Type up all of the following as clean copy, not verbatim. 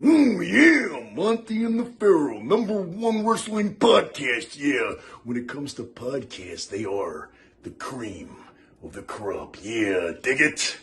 Oh yeah, Monte and the Pharaoh, #1 wrestling podcast. Yeah, when it comes to podcasts, they are the cream of the crop. Yeah, dig it?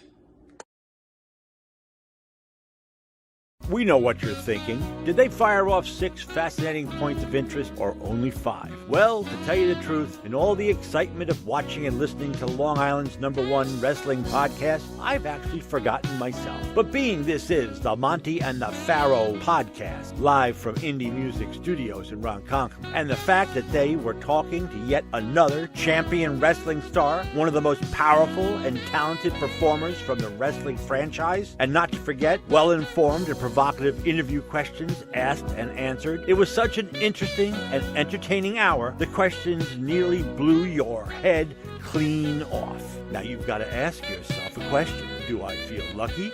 We know what you're thinking. Did they fire off 6 fascinating points of interest or only 5? Well, to tell you the truth, in all the excitement of watching and listening to Long Island's #1 wrestling podcast, I've actually forgotten myself. But being this is the Monte and the Pharaoh podcast, live from Indie Music Studios in Ronkonkoma, and the fact that they were talking to yet another champion wrestling star, one of the most powerful and talented performers from the wrestling franchise, and not to forget, well-informed and provocative interview questions asked and answered. It was such an interesting and entertaining hour, the questions nearly blew your head clean off. Now you've got to ask yourself a question. Do I feel lucky?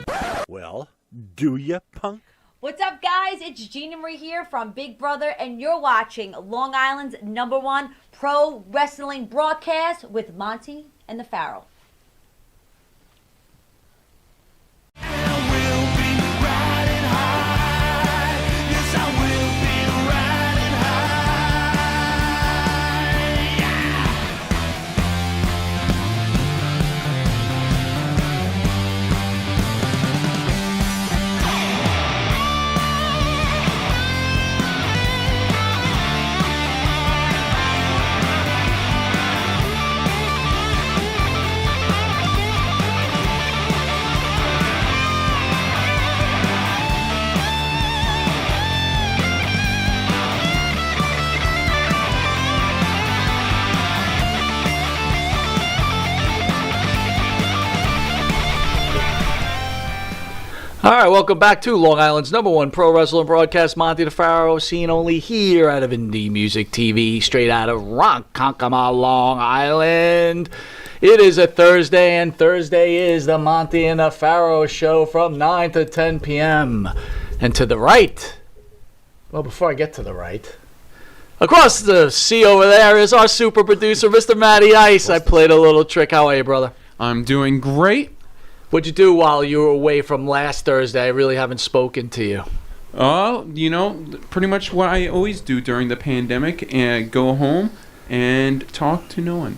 Well, do ya, punk? What's up, guys? It's Gina Marie here from Big Brother, and you're watching Long Island's #1 pro wrestling broadcast with Monte and the Pharaoh. All right, welcome back to Long Island's #1 pro wrestling broadcast. Monte the Pharaoh, seen only here out of Indie Music TV, straight out of Ronkonkoma, Long Island. It is a Thursday, and Thursday is the Monte and the Pharaoh show from 9 to 10 p.m. And to the right, well, before I get to the right, across the sea over there is our super producer, Mr. Matty Ice. I played a little trick. How are you, brother? I'm doing great. What'd you do while you were away from last Thursday? I really haven't spoken to you. Pretty much what I always do during the pandemic, and go home and talk to no one.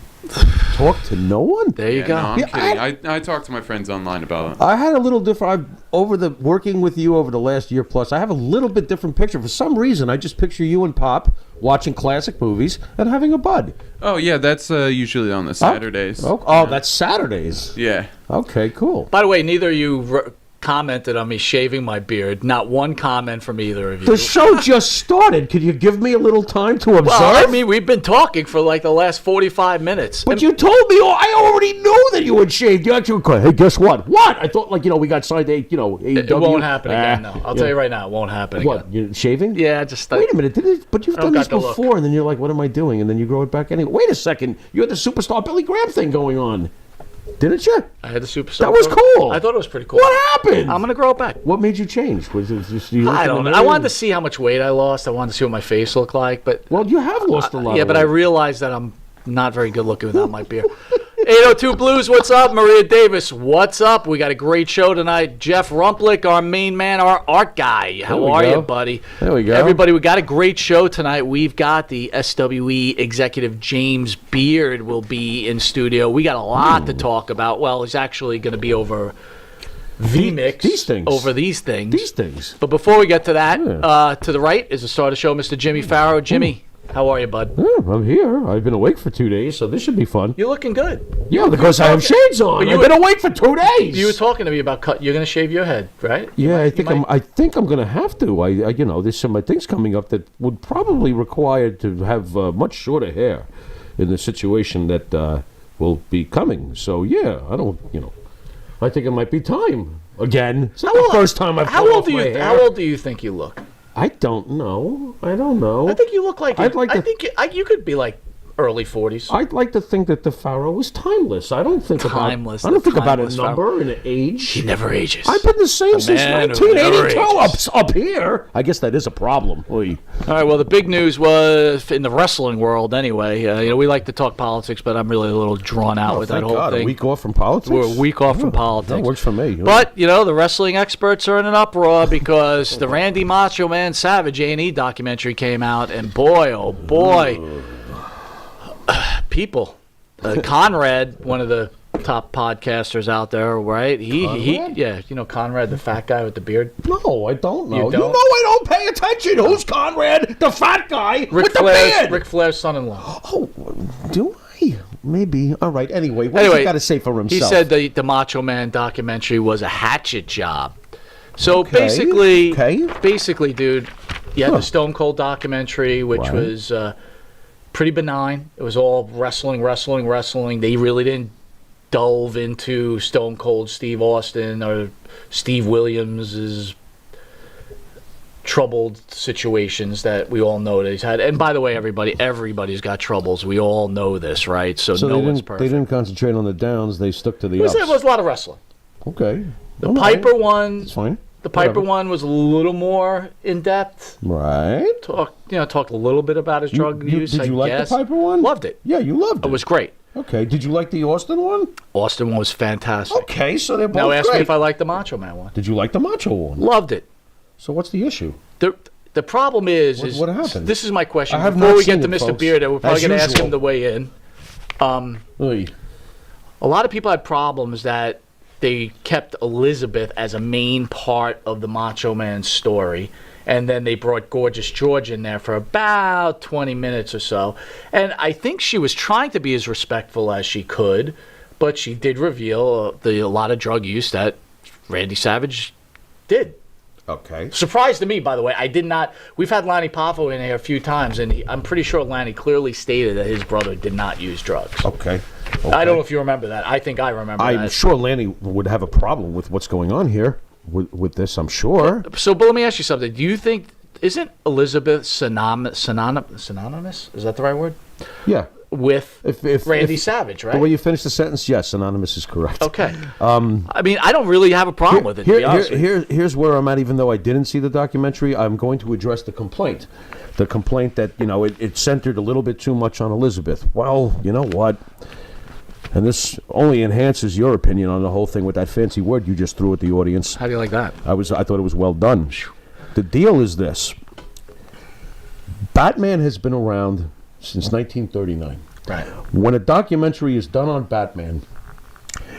Talk to no one? There you go. No, I'm kidding. I talk to my friends online about it. I had a little different. Working with you over the last year plus, I have a little bit different picture. For some reason, I just picture you and Pop watching classic movies and having a bud. Oh, yeah, that's usually on the Saturdays. Oh, that's Saturdays. Yeah. Okay, cool. By the way, neither of you commented on me shaving my beard. Not one comment from either of you. The show just started. Could you give me a little time to observe? Well, I mean, we've been talking for like the last 45 minutes. But you told me, I already knew that you had shaved. You actually go, hey, guess what? What? I thought, we got signed to, AEW. It won't happen again, no. I'll tell you right now, it won't happen again. What, you shaving? Yeah, just... Wait a minute, but you've done this before, and then you're like, what am I doing? And then you grow it back anyway. Wait a second, you had the Superstar Billy Graham thing going on. Didn't you? I had the Superstar. That was cool. I thought it was pretty cool. What happened? I'm going to grow it back. What made you change? Was it just I don't know. I wanted to see how much weight I lost. I wanted to see what my face looked like. But well, you have lost a lot. Yeah, but I realized that I'm not very good looking without my beard. 802 Blues, what's up? Maria Davis, what's up? We got a great show tonight. Jeff Rumplick, our main man, our art guy. How are you, buddy? There we go. Everybody, we got a great show tonight. We've got the SWE executive James Beard will be in studio. We got a lot to talk about. Well, it's actually going to be over VMix. These things. Over these things. These things. But before we get to that, to the right is the star of the show, Mr. Jimmy Pharaoh. Jimmy. How are you, bud? I'm here. I've been awake for 2 days, so this should be fun. You're looking good. Yeah, because I have shades on. I've been awake for 2 days. You were talking to me about you're going to shave your head, right? Yeah, I think I'm going to have to. There's some things coming up that would probably require to have much shorter hair in the situation that will be coming. So yeah, I think it might be time again. It's not the first time I've cut off my hair. How old do you think you look? I don't know. I think you look like. I think you could be like early 40s. I'd like to think that the Pharaoh is timeless. I don't think Timeless, about. I don't the think about a timeless number and an age. He never ages. I've been the same since man who never 1982 up here. I guess that is a problem. Oy. All right, well, the big news was in the wrestling world anyway. We like to talk politics, but I'm really a little drawn out with that Thank whole God, thing. a week off from politics. We're a week off from politics. That works for me. But, the wrestling experts are in an uproar because the Randy Macho Man Savage A&E documentary came out, and boy, oh boy, people. Conrad, one of the top podcasters out there, right? Conrad, the fat guy with the beard. No, I don't know. You don't? I don't pay attention. Who's Conrad, the fat guy with the beard? Ric Flair's son-in-law. Oh, do I? Maybe. All right. Anyway, what's he got to say for himself? He said the Macho Man documentary was a hatchet job. So Okay. basically, dude, you had the Stone Cold documentary, which was pretty benign. It was all wrestling. They really didn't delve into Stone Cold Steve Austin or Steve Williams' troubled situations that we all know that he's had. And by the way, everybody's got troubles. We all know this, right? So no one's perfect. They didn't concentrate on the downs. They stuck to the ups. It was a lot of wrestling. Okay. The Piper one. It's fine. The Piper one was a little more in depth. Right. Talked a little bit about his drug use. Did you like guess. the Piper one? Loved it. Yeah, you loved it. It was great. Okay. Did you like the Austin one? Austin one was fantastic. Okay, so they're both Now ask great. me if I liked the Macho Man one. Did you like the Macho one? Loved it. So what's the issue? The problem is What happened? This is my question. I have Before not we get seen to it, Mr. folks. Beard, we're probably As going to ask usual. him to weigh in. Oy. A lot of people had problems that they kept Elizabeth as a main part of the Macho Man story. And then they brought Gorgeous George in there for about 20 minutes or so. And I think she was trying to be as respectful as she could, but she did reveal a lot of drug use that Randy Savage did. Okay. Surprise to me, by the way. I did not. We've had Lanny Poffo in here a few times, and I'm pretty sure Lanny clearly stated that his brother did not use drugs. Okay. I don't know if you remember that. I think I remember I'm that. sure Lanny would have a problem with what's going on here with this, I'm sure. So, but let me ask you something. Do you think, isn't Elizabeth synonymous? Is that the right word? Yeah. With If Randy Savage, right? The way you finish the sentence, yes, anonymous is correct. Okay. I mean, I don't really have a problem with it, to be honest with you. Here's where I'm at, even though I didn't see the documentary. I'm going to address the complaint. The complaint that, it centered a little bit too much on Elizabeth. Well, you know what? And this only enhances your opinion on the whole thing with that fancy word you just threw at the audience. How do you like that? I thought it was well done. The deal is this. Batman has been around since 1939. Right. When a documentary is done on Batman,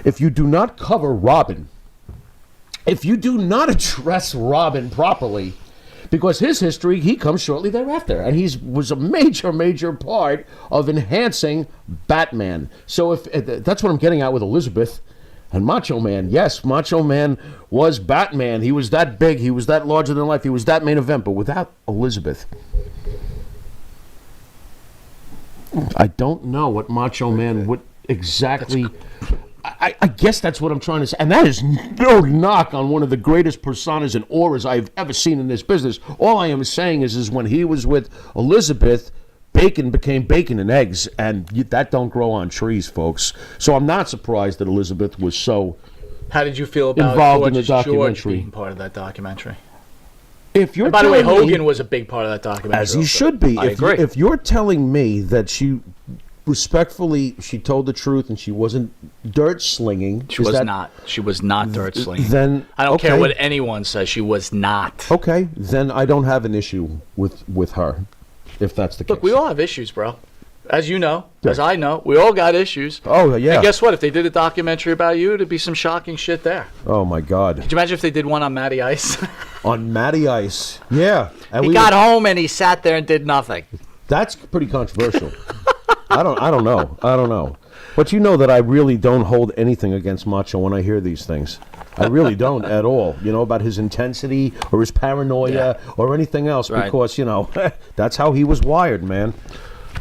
if you do not cover Robin, if you do not address Robin properly, because his history, he comes shortly thereafter, and he was a major part of enhancing Batman. So if that's what I'm getting at with Elizabeth and Macho Man. Yes, Macho Man was Batman. He was that big. He was that larger than life. He was that main event. But without Elizabeth, I don't know what Macho Man would exactly. I guess that's what I'm trying to say. And that is no knock on one of the greatest personas and auras I've ever seen in this business. All I am saying is when he was with Elizabeth, bacon became bacon and eggs, and that don't grow on trees, folks. So I'm not surprised that Elizabeth was so How did you feel about involved in the Gorgeous George documentary. being part of that documentary? If you're And by the way, telling me- Hogan was a big part of that documentary. as he also. should be. I agree. If you're telling me that she respectfully, she told the truth and she wasn't dirt slinging. She was not. She was not dirt slinging. Then I don't care okay. what anyone says. She was not. Okay, then I don't have an issue with her, if that's the case. Look, we all have issues, bro. As you know, Yeah. as I know, we all got issues. Oh, yeah. And guess what? If they did a documentary about you, there'd be some shocking shit there. Oh, my God. Could you imagine if they did one on Matty Ice? On Matty Ice. Yeah. And He got home and he sat there and did nothing. That's pretty controversial. I don't know. But you know that I really don't hold anything against Macho when I hear these things. I really don't at all. About his intensity or his paranoia or anything else, Right. because, that's how he was wired, man.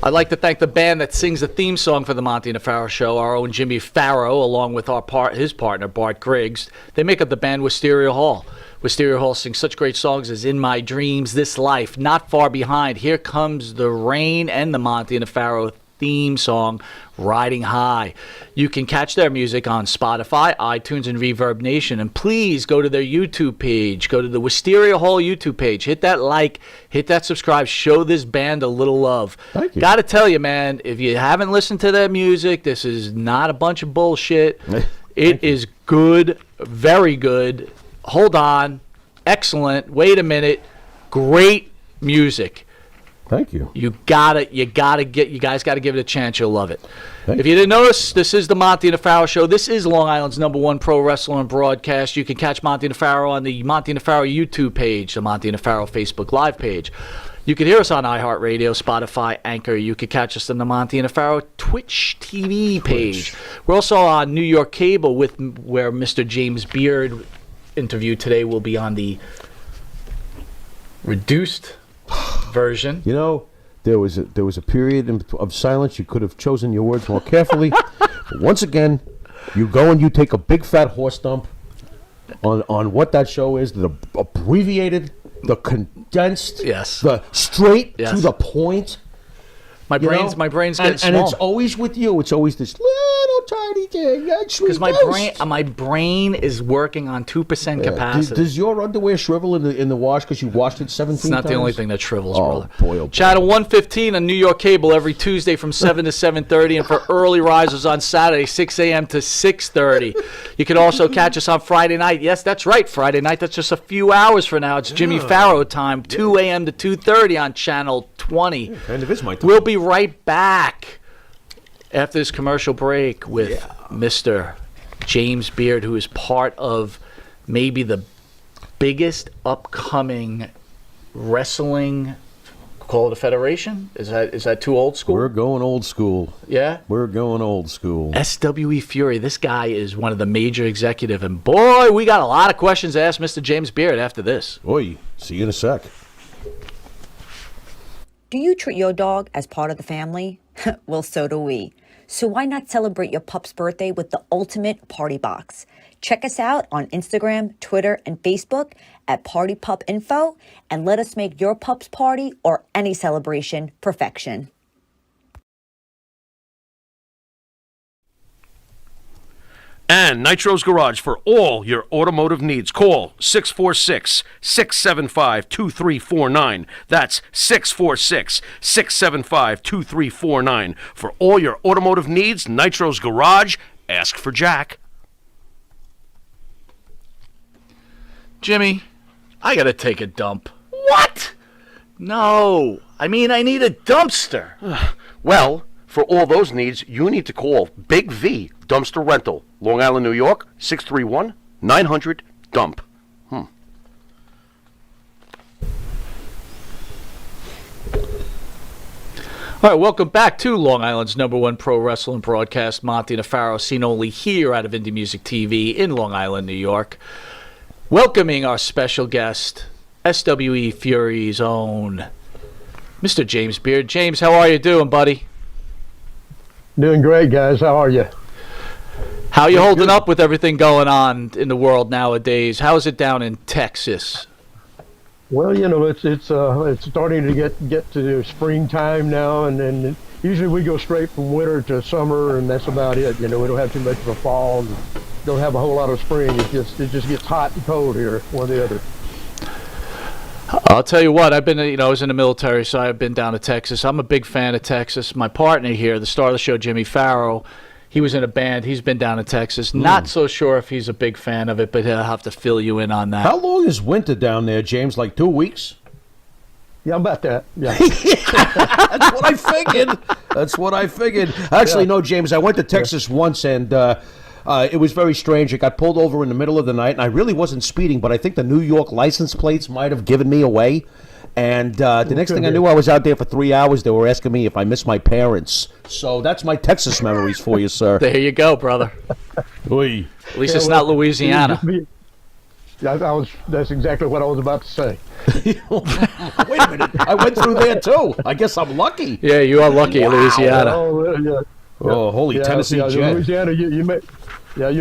I'd like to thank the band that sings the theme song for the Monte and the Pharaoh Show, our own Jimmy Pharaoh, along with his partner, Bart Griggs. They make up the band Wisteria Hall. Wisteria Hall sings such great songs as In My Dreams, This Life, Not Far Behind, Here Comes the Rain, and the Monte and the Pharaoh theme song, Riding High. You can catch their music on Spotify, iTunes, and Reverb Nation. And please go to their YouTube page. Go to the Wisteria Hall YouTube page. Hit that like, hit that subscribe. Show this band a little love. Thank you. Got to tell you, man, if you haven't listened to their music, this is not a bunch of bullshit. It is good, very good. Hold on. Excellent. Wait a minute. Great music. Thank you. You guys gotta give it a chance. You'll love it. If you didn't notice, this is the Monte and the Pharaoh show. This is Long Island's #1 pro wrestling broadcast. You can catch Monte and the Pharaoh on the Monte and the Pharaoh YouTube page, the Monte and the Pharaoh Facebook Live page. You can hear us on iHeartRadio, Spotify, Anchor. You can catch us on the Monte and the Pharaoh Twitch TV page. We're also on New York Cable, where Mr. James Beard interview today will be on the reduced version. You know, there was a period of silence. You could have chosen your words more carefully. But once again, you go and you take a big fat horse dump on what that show is, the abbreviated, the condensed, Yes. the straight Yes. to the point. My brain's getting small. And it's always with you. It's always this little tiny thing. because my brain is working on 2% capacity. Does your underwear shrivel in the wash because you washed it 17 times? It's not the only thing that shrivels, Oh, brother. boy, oh, boy. Channel 115 on New York Cable every Tuesday from 7 to 7:30, and for early risers on Saturday, 6 a.m. to 6:30. You can also catch us on Friday night. Yes, that's right, Friday night. That's just a few hours from now. It's Jimmy Pharaoh time, 2 a.m. to 2:30 on Channel 20. Kind of is my time. We'll be right back after this commercial break with Mr. James Beard, who is part of maybe the biggest upcoming wrestling, call it a federation? Is that too old school? We're going old school. Yeah? We're going old school. SWE Fury. This guy is one of the major executive, and boy, we got a lot of questions to ask Mr. James Beard after this. Oi, see you in a sec. Do you treat your dog as part of the family? Well, so do we. So why not celebrate your pup's birthday with the ultimate party box? Check us out on Instagram, Twitter, and Facebook at Party Pup Info, and let us make your pup's party or any celebration perfection. And Nitro's Garage for all your automotive needs. Call 646-675-2349. That's 646-675-2349. For all your automotive needs, Nitro's Garage. Ask for Jack. Jimmy, I gotta take a dump. What? No, I mean I need a dumpster. Well, for all those needs, you need to call Big V Dumpster Rental, Long Island, New York, 631-900-DUMP. All right, welcome back to Long Island's #1 pro wrestling broadcast, Monte and the Pharaoh, seen only here out of Indie Music TV in Long Island, New York. Welcoming our special guest, SWE Fury's own Mr. James Beard. James, how are you doing, buddy? Doing great, guys. How are you? How you holding up with everything going on in the world nowadays? How is it down in Texas? Well, you know, it's starting to get to springtime now, and then usually we go straight from winter to summer, and that's about it. You know, we don't have too much of a fall, and don't have a whole lot of spring. It just gets hot and cold here, one or the other. I'll tell you what, I was in the military, so I've been down to Texas. I'm a big fan of Texas. My partner here, the star of the show, Jimmy Pharaoh, he was in a band. He's been down to Texas. Not so sure if he's a big fan of it, but he'll have to fill you in on that. How long is winter down there, James? Like 2 weeks? Yeah, about that. Yeah. That's what I figured. That's what I figured. Actually, no, James, I went to Texas once, and it was very strange. I got pulled over in the middle of the night, and I really wasn't speeding, but I think the New York license plates might have given me away. And the next thing I knew, I was out there for 3 hours. They were asking me if I missed my parents. So that's my Texas memories for you, sir. There you go, brother. Oy. At least it's not Louisiana. That's exactly what I was about to say. Wait a minute. I went through there, too. I guess I'm lucky. Yeah, you are lucky, Louisiana. Oh, yeah. Oh, holy Tennessee Jet. Louisiana, you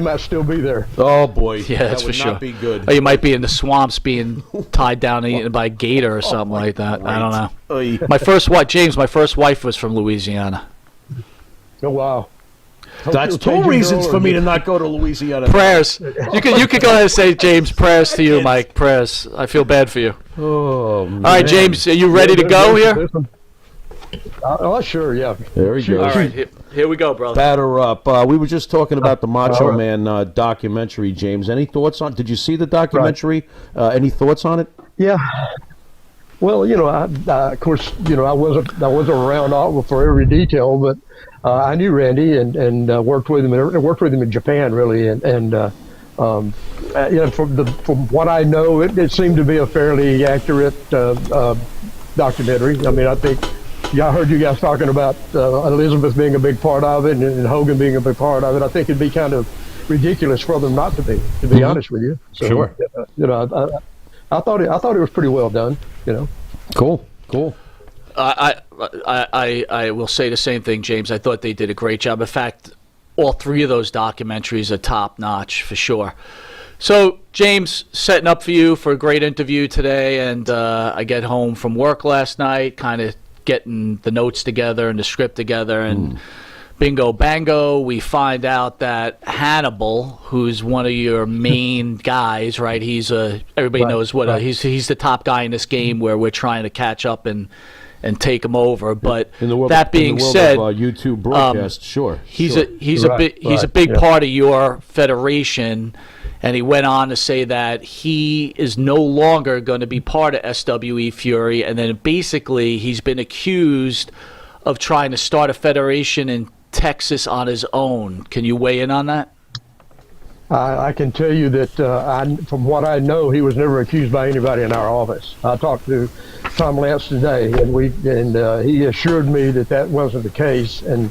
might still be there. Oh, boy. Yeah, that's that would for not sure. be good. Or you might be in the swamps being tied down and eaten by a gator or something like that. I don't know. Oy. My first wife was from Louisiana. Oh, wow. That's two reasons for me to not go to Louisiana. Prayers. You could go ahead and say, James, prayers to you, Mike. Prayers. I feel bad for you. Oh, man. All right, James, are you ready to go here? Oh, sure, yeah. There he goes. All right, here we go, brother. Batter up. We were just talking about the Macho Man documentary, James. Any thoughts on? Did you see the documentary? Any thoughts on it? Yeah. Well, of course, I wasn't around for every detail, but I knew Randy and worked with him. Worked with him in Japan, really, from what I know, it seemed to be a fairly accurate documentary. I mean, I think. Yeah, I heard you guys talking about Elizabeth being a big part of it and Hogan being a big part of it. I think it'd be kind of ridiculous for them not to be honest with you. So, sure. I thought it was pretty well done. Cool. I will say the same thing, James. I thought they did a great job. In fact, all three of those documentaries are top notch for sure. So, James, setting up for you for a great interview today, and I get home from work last night, kind of getting the notes together and the script together, and bingo bango, we find out that Hannibal, who's one of your main guys, right? He's everybody knows what he's the top guy in this game where we're trying to catch up and take him over. But that being said, YouTube broadcast, he's a big part of your federation. And he went on to say that he is no longer going to be part of SWE Fury. And then basically he's been accused of trying to start a federation in Texas on his own. Can you weigh in on that? I can tell you that from what I know, he was never accused by anybody in our office. I talked to Tom Lance today, and he assured me that wasn't the case. And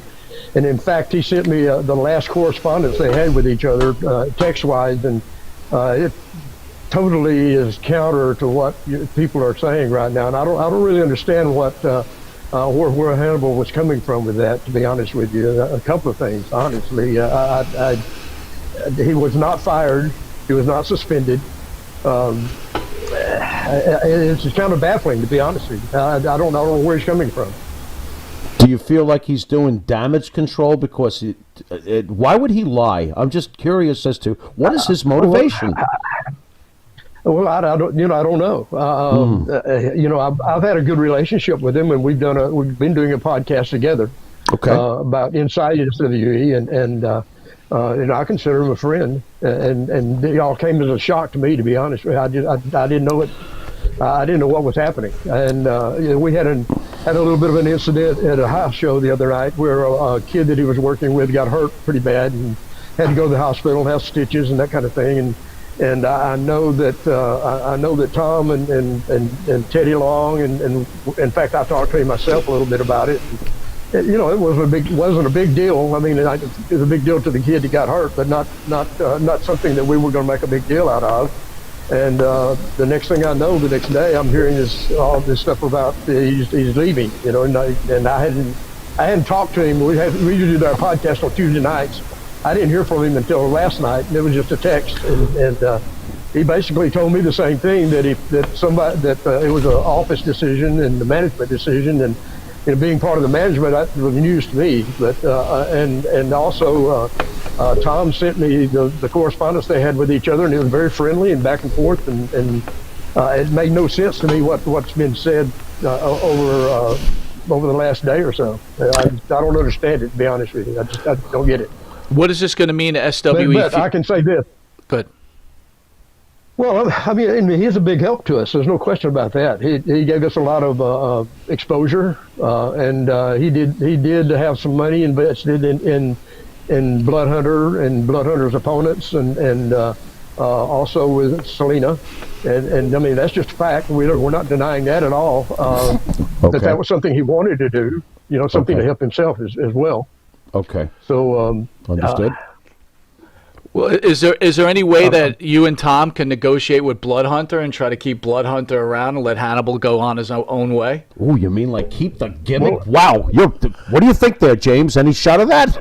in fact, he sent me the last correspondence they had with each other, text-wise, and it totally is counter to what people are saying right now. And I don't really understand where Hannibal was coming from with that. To be honest with you, a couple of things. Honestly, he was not fired. He was not suspended. It's kind of baffling, to be honest with you. I don't know where he's coming from. Do you feel like he's doing damage control? Because why would he lie? I'm just curious as to what is his motivation. Well, I don't know. I've had a good relationship with him, and we've been doing a podcast together. Okay. About inside SWE, and I consider him a friend, and it all came as a shock to me, to be honest with you. I didn't know it. I didn't know what was happening, and we had a little bit of an incident at a house show the other night where a kid that he was working with got hurt pretty bad and had to go to the hospital and have stitches and that kind of thing. And I know that Tom and Teddy Long and in fact I talked to him myself a little bit about it. It wasn't a big deal. I mean, it was a big deal to the kid that got hurt, but not something that we were going to make a big deal out of. And the next thing I know, the next day, I'm hearing all this stuff about he's leaving. And I hadn't talked to him. We usually do our podcast on Tuesday nights. I didn't hear from him until last night, and it was just a text. And he basically told me the same thing, that it was an office decision and the management decision, and being part of the management, that was news to me. But and also Tom sent me the correspondence they had with each other, and it was very friendly and back and forth, and it made no sense to me what's been said over the last day or so. I don't understand it, to be honest with you. I don't get it. What is this going to mean to SWE? But I can say this. Good. Well, I mean, he's a big help to us. There's no question about that. He gave us a lot of exposure, and he did have some money invested in Blood Hunter and Blood Hunter's opponents, and also with Selena, and I mean that's just a fact. We're not denying that at all. That was something he wanted to do. Something to help himself as well. Okay. So understood. Well, is there any way that you and Tom can negotiate with Blood Hunter and try to keep Blood Hunter around and let Hannibal go on his own way? Oh, you mean like keep the gimmick? Wow. What do you think there, James? Any shot of that?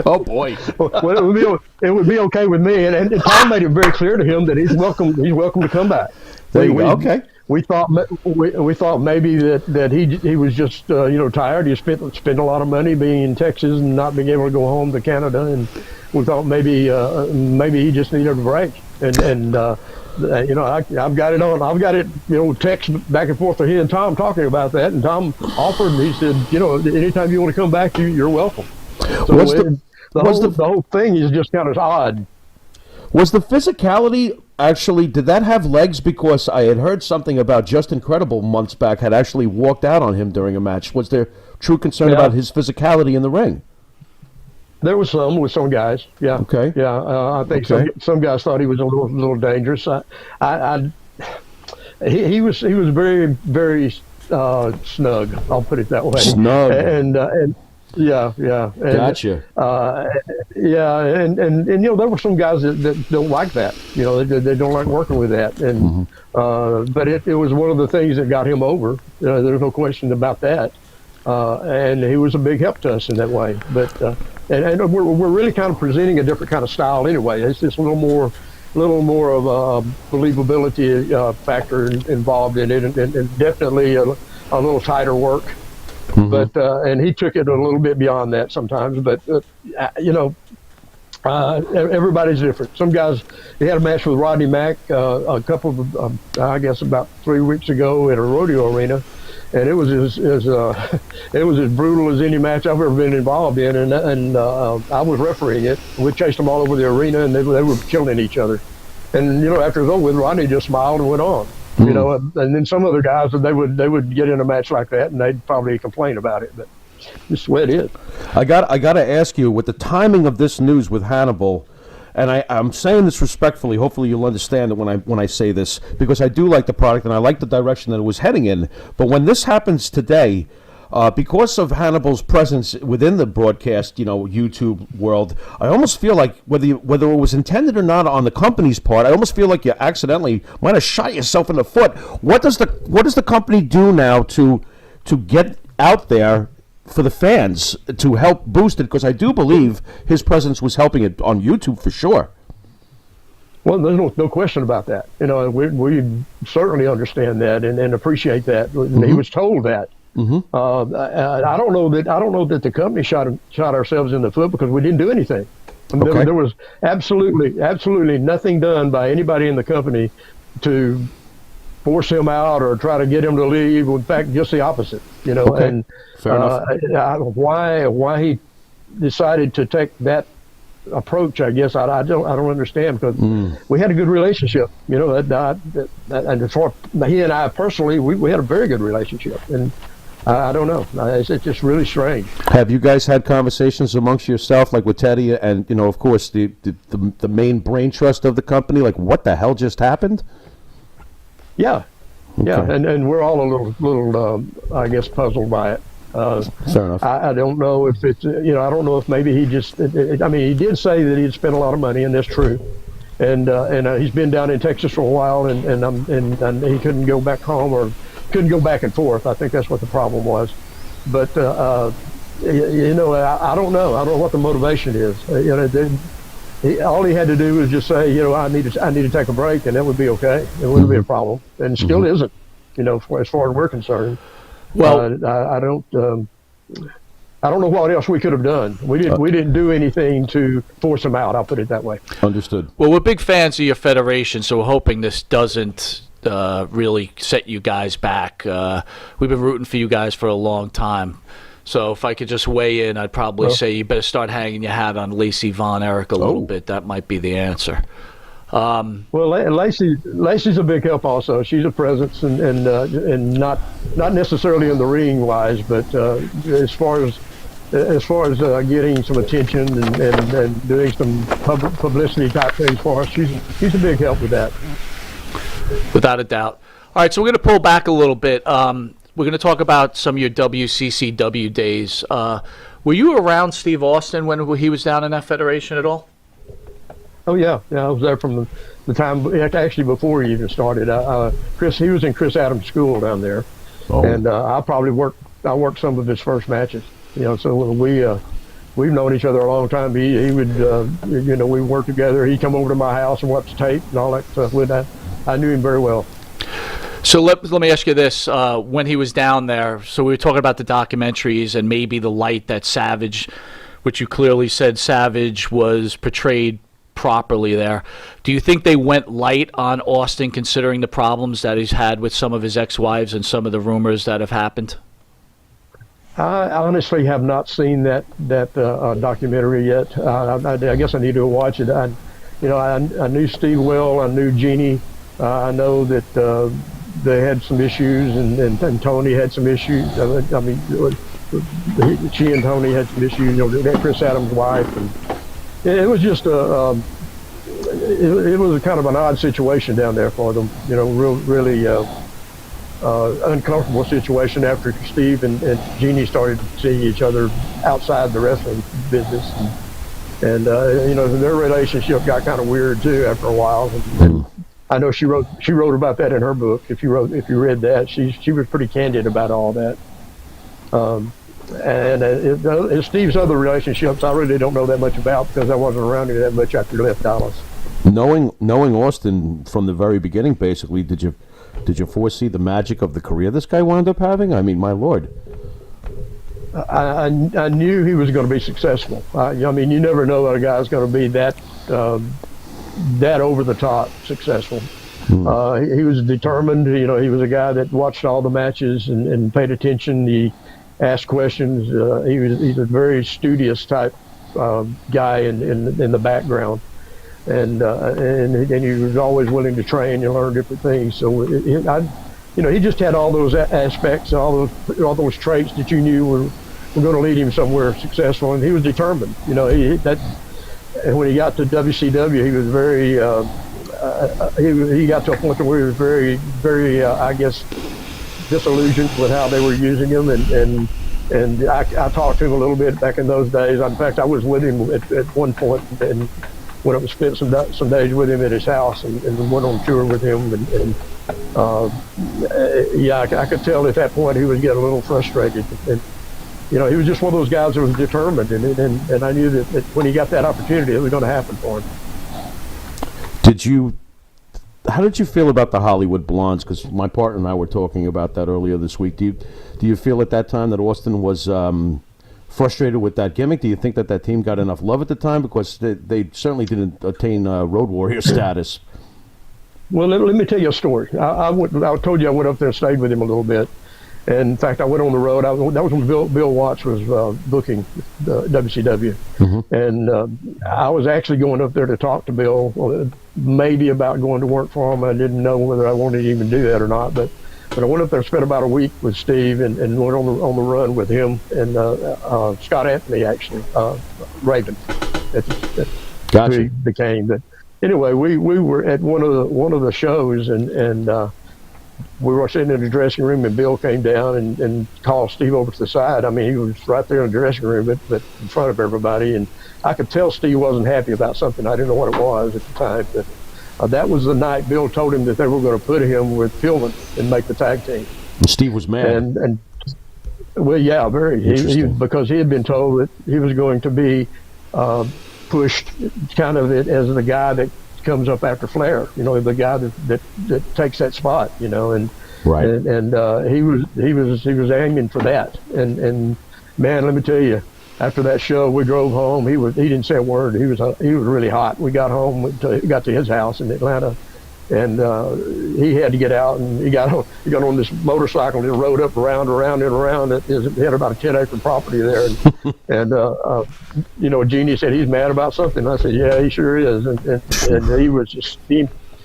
Oh boy. Well, it would be okay with me, and Tom made it very clear to him that he's welcome to come back. There you go. Okay. we thought maybe that he was just tired. He spent a lot of money being in Texas and not being able to go home to Canada, and we thought maybe he just needed a break. And I've got it text back and forth to he and Tom talking about that, and Tom offered. He said, anytime you want to come back, you're welcome. So the whole thing is just kind of odd. Was the physicality actually, did that have legs? Because I had heard something about Just Incredible months back had actually walked out on him during a match. Was there true concern about his phicality in the ring? There was some with some guys, yeah. Okay. Yeah, I think some guys thought he was a little dangerous. He was very, very snug. I'll put it that way. Snug. And yeah. And, gotcha. And there were some guys that don't like that. They don't like working with that. And but it was one of the things that got him over. There's no question about that. And he was a big help to us in that way. But and we're really kind of presenting a different kind of style anyway. It's just a little more of a believability factor involved in it, and definitely a little tighter work. But and he took it a little bit beyond that sometimes. But everybody's different. Some guys. He had a match with Rodney Mack a couple of I guess about 3 weeks ago at a rodeo arena, and it was as brutal as any match I've ever been involved in. And I was refereeing it. We chased them all over the arena, and they were killing each other. And after it was over with, Rodney just smiled and went on. And then some other guys, they would get in a match like that, and they'd probably complain about it. But this is the way it is. I got to ask you, with the timing of this news with Hannibal, and I'm saying this respectfully. Hopefully, you'll understand it when I say this, because I do like the product and I like the direction that it was heading in. But when this happens today, because of Hannibal's presence within the broadcast, YouTube world, I almost feel like whether it was intended or not on the company's part, I almost feel like you accidentally might have shot yourself in the foot. What does the company do now to get out there for the fans to help boost it? Because I do believe his presence was helping it on YouTube for sure. Well, there's no question about that. We certainly understand that and appreciate that. He was told that. I don't know that the company shot ourselves in the foot, because we didn't do anything. Okay. There was absolutely nothing done by anybody in the company to force him out or try to get him to leave. In fact, just the opposite. Okay. And fair enough. Why he decided to take that approach, I guess I don't understand, because we had a good relationship. And as far he and I personally, we had a very good relationship, and I don't know. It's just really strange. Have you guys had conversations amongst yourself, like with Teddy and of course the main brain trust of the company? Like, what the hell just happened? Yeah, okay. Yeah, and we're all a little I guess puzzled by it. Fair enough. I don't know if it's I don't know if maybe he just. He did say that he'd spent a lot of money, and that's true. And he's been down in Texas for a while, and he couldn't go back home or couldn't go back and forth. I think that's what the problem was. But I don't know. I don't know what the motivation is. All he had to do was just say, I need to take a break, and that would be okay. It wouldn't be a problem, and it still isn't. As far as we're concerned. Well, I don't know what else we could have done. We didn't do anything to force him out. I'll put it that way. Understood. Well, we're big fans of your federation, so we're hoping this doesn't really set you guys back. We've been rooting for you guys for a long time. So if I could just weigh in, I'd probably say you better start hanging your hat on Lacey Von Erich a little bit. That might be the answer. Well, Lacey's a big help also. She's a presence, and not necessarily in the ring wise, but as far as getting some attention and doing some publicity type things for us, she's a big help with that. Without a doubt. All right, so we're going to pull back a little bit. We're going to talk about some of your WCCW days. Were you around Steve Austin when he was down in that federation at all? Oh yeah, I was there from the time, actually before he even started. He was in Chris Adams' school down there, and I worked some of his first matches. So we've known each other a long time. He would, we worked together. He'd come over to my house and watch tape and all that stuff. I knew him very well. So let me ask you this: when he was down there, so we were talking about the documentaries and maybe the light that Savage, which you clearly said Savage was portrayed properly there. Do you think they went light on Austin, considering the problems that he's had with some of his ex-wives and some of the rumors that have happened? I honestly have not seen that documentary yet. I guess I need to watch it. I knew Steve well. I knew Jeannie. I know that they had some issues, and Tony had some issues. I mean, she and Tony had some issues. Chris Adams' wife, and it was just it was a kind of an odd situation down there for them. Really uncomfortable situation after Steve and Jeannie started seeing each other outside the wrestling business, and their relationship got kind of weird too after a while. And I know she wrote about that in her book. If you read that, she was pretty candid about all that. And Steve's other relationships, I really don't know that much about because I wasn't around him that much after he left Dallas. Knowing Austin from the very beginning, basically, did you foresee the magic of the career this guy wound up having? I mean, my lord. I knew he was going to be successful. I mean, you never know that a guy's going to be that over the top successful. He was determined. He was a guy that watched all the matches and paid attention. He asked questions. He's a very studious type guy in the background, and he was always willing to train and learn different things. So he just had all those aspects, all those traits that you knew were going to lead him somewhere successful, and he was determined. And when he got to WCW, he was very. He got to a point where he was very, very, I guess, disillusioned with how they were using him, and I talked to him a little bit back in those days. In fact, I was with him at one point, and went up and spent some days with him at his house, and went on tour with him, I could tell at that point he was getting a little frustrated, and he was just one of those guys that was determined, and I knew that when he got that opportunity, it was going to happen for him. How did you feel about the Hollywood Blondes? Because my partner and I were talking about that earlier this week. Do you feel at that time that Austin was frustrated with that gimmick? Do you think that team got enough love at the time? Because they certainly didn't attain Road Warrior status. Well, let me tell you a story. I told you I went up there and stayed with him a little bit. And in fact, I went on the road. That was when Bill Watts was booking the WCW. Mm-hmm. And I was actually going up there to talk to Bill, maybe about going to work for him. I didn't know whether I wanted to even do that or not. But I went up there and spent about a week with Steve and went on the run with him and Scott Anthony, actually, Raven. That's gotcha. Who he became. But anyway, we were at one of the shows and we were sitting in the dressing room, and Bill came down and called Steve over to the side. I mean, he was right there in the dressing room, but in front of everybody. And I could tell Steve wasn't happy about something. I didn't know what it was at the time. But that was the night Bill told him that they were going to put him with Pillman and make the tag team. And Steve was mad. And well, yeah, very. Because he had been told that he was going to be pushed kind of as the guy that comes up after Flair, the guy that takes that spot, and right. And he was aiming for that, and man, let me tell you, after that show, we drove home. He didn't say a word. He was really hot. We got home, got to his house in Atlanta, and he had to get out, and he got on this motorcycle and rode up around and around. He had about a 10-acre property there, and Jeannie said he's mad about something. I said, yeah, he sure is, and he was just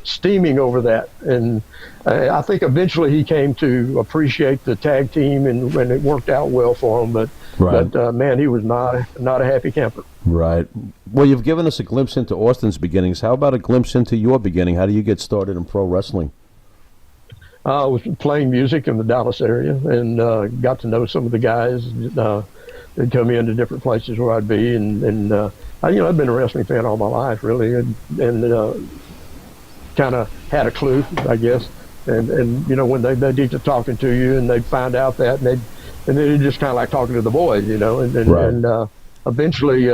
steaming over that. And I think eventually he came to appreciate the tag team, and it worked out well for him. But right. Man, he was not a happy camper. Right. Well, you've given us a glimpse into Austin's beginnings. How about a glimpse into your beginning? How do you get started in pro wrestling? I was playing music in the Dallas area and got to know some of the guys. They'd come into different places where I'd be, and I've been a wrestling fan all my life, really, and kind of had a clue, I guess. And when they'd get to talking to you, and they'd find out that, and they'd just kind of like talking to the boys, right. And eventually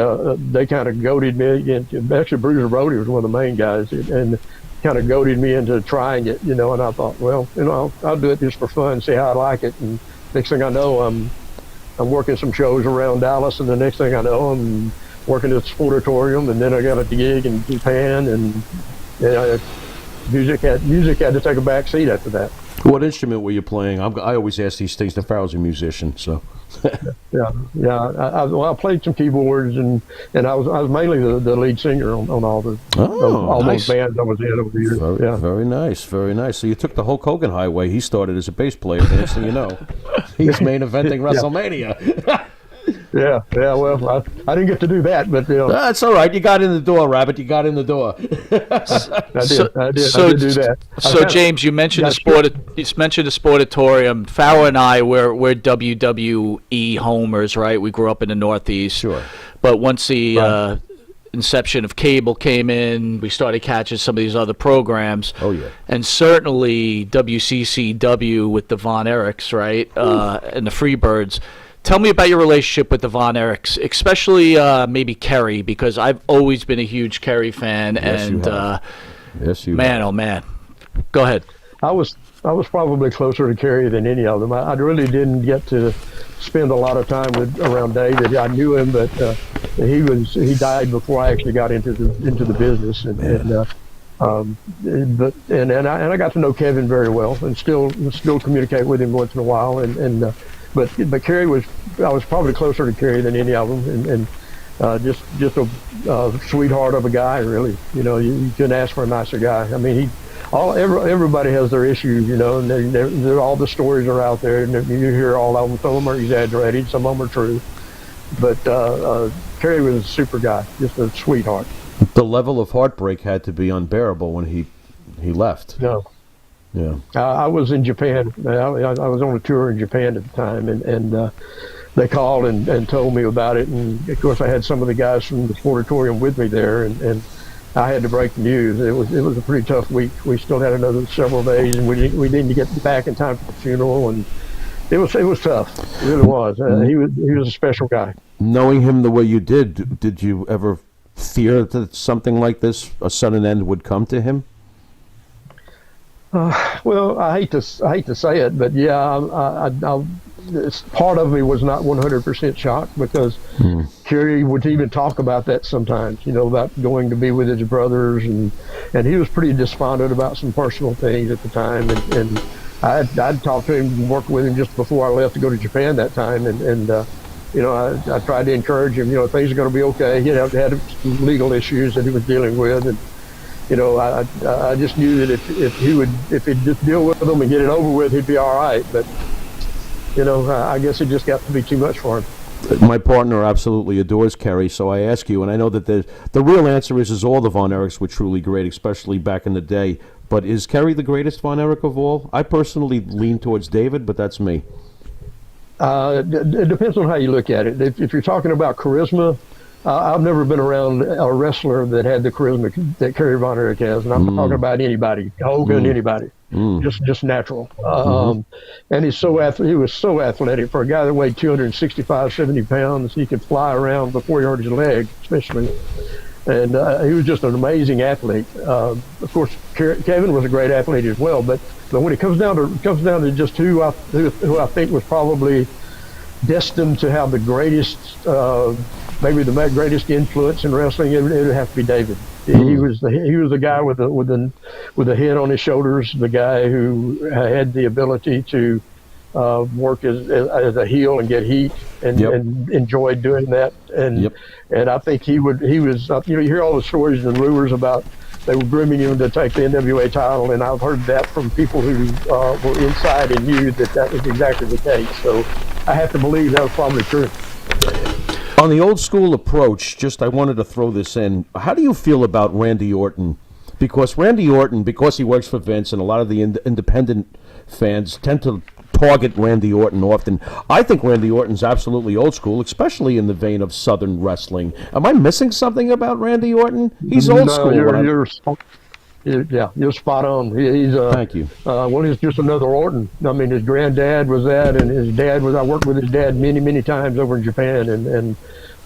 they kind of goaded me. And actually, Bruiser Brody was one of the main guys, and kind of goaded me into trying it, and I thought, well, I'll do it just for fun, see how I like it. And next thing I know, I'm working some shows around Dallas, and the next thing I know, I'm working at the Sportatorium, and then I got a gig in Japan, and music had to take a back seat after that. What instrument were you playing? I always ask these things. The Pharaoh's a musician, so. I played some keyboards, and I was mainly the lead singer on all nice. those bands I was in over the years. Very nice, very nice. So you took the Hulk Hogan highway. He started as a bass player. The next thing you know, he's main eventing WrestleMania. Yeah. Well, I didn't get to do that, but that's all right. You got in the door, Rabbit. You got in the door. I did do that. So James, you mentioned the Sportatorium. Pharaoh and I, we're WWE homers, right? We grew up in the Northeast. Sure. But once the inception of cable came in, we started catching some of these other programs. Oh yeah. And certainly WCCW with the Von Eriks, right? And the Freebirds. Tell me about your relationship with the Von Eriks, especially maybe Kerry, because I've always been a huge Kerry fan. Yes, you man, oh man. Go ahead. I was probably closer to Kerry than any of them. I really didn't get to spend a lot of time around David. I knew him, but he died before I actually got into the business, and I got to know Kevin very well, and still communicate with him once in a while, But Kerry I was probably closer to Kerry than any of them, and just a sweetheart of a guy, really. You couldn't ask for a nicer guy. I mean, everybody has their issues, and they're all the stories are out there, and you hear all of them. Some of them are exaggerated, some of them are true. But Kerry was a super guy, just a sweetheart. The level of heartbreak had to be unbearable when he left. No. Yeah, I was in Japan. I was on a tour in Japan at the time, and they called and told me about it. And of course, I had some of the guys from the Sportatorium with me there, and I had to break the news. It was a pretty tough week. We still had another several days, and we didn't get back in time for the funeral, and it was tough. It really was. He was a special guy. Knowing him the way you did you ever fear that something like this, a sudden end, would come to him? Well, I hate to say it, but yeah, part of me was not 100% shocked, because Kerry would even talk about that sometimes, about going to be with his brothers, and he was pretty despondent about some personal things at the time, and I'd talked to him and worked with him just before I left to go to Japan that time, and I tried to encourage him, things are going to be okay. He had some legal issues that he was dealing with, and I just knew that if he'd just deal with them and get it over with, he'd be all right. But I guess it just got to be too much for him. My partner absolutely adores Kerry, so I ask you, and I know that the real answer is all the Von Eriks were truly great, especially back in the day. But is Kerry the greatest Von Erik of all? I personally lean towards David, but that's me. It depends on how you look at it. If you're talking about charisma, I've never been around a wrestler that had the charisma that Kerry Von Erich has, and I'm not talking about anybody, Hogan, anybody, just natural. And he was so athletic for a guy that weighed 265, 70 pounds. He could fly around before he hurt his leg, especially, and he was just an amazing athlete. Of course, Kevin was a great athlete as well, but when it comes down to just who I think was probably destined to have the greatest. Maybe the greatest influence in wrestling, it would have to be David. He was the guy with the head on his shoulders, the guy who had the ability to work as a heel and get heat, and enjoyed doing that. And I think he was. You hear all the stories and rumors about they were grooming him to take the NWA title, and I've heard that from people who were inside and knew that was exactly the case. So I have to believe that was probably true. On the old school approach, I wanted to throw this in. How do you feel about Randy Orton? Because Randy Orton, because he works for Vince, and a lot of the independent fans tend to target Randy Orton often. I think Randy Orton's absolutely old school, especially in the vein of Southern wrestling. Am I missing something about Randy Orton? He's old school. Yeah, you're spot on. He's Thank you. Well, he's just another Orton. I mean, his granddad was that, and his dad was. I worked with his dad many times over in Japan, and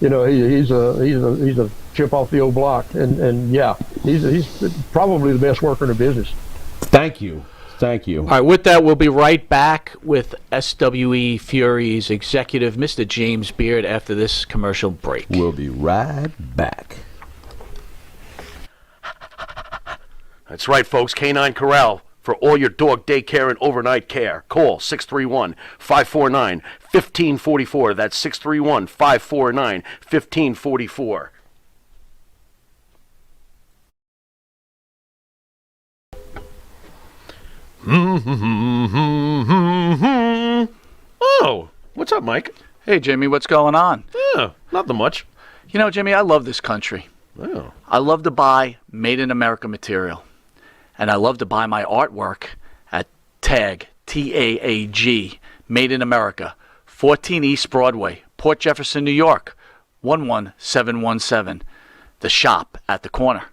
you know, he's a chip off the old block, and yeah, he's probably the best worker in the business. Thank you. Thank you. All right, with that, we'll be right back with SWE Fury's executive, Mr. James Beard, after this commercial break. We'll be right back. That's right, folks. Canine Corral for all your dog daycare and overnight care. Call 631-549-1544. That's 631-549-1544. Oh, what's up, Mike? Hey, Jimmy, what's going on? Oh, nothing much. You know, Jimmy, I love this country. Oh. I love to buy Made in America material. And I love to buy my artwork at TAG, T-A-A-G, Made in America, 14 East Broadway, Port Jefferson, New York, 11717. The shop at the corner.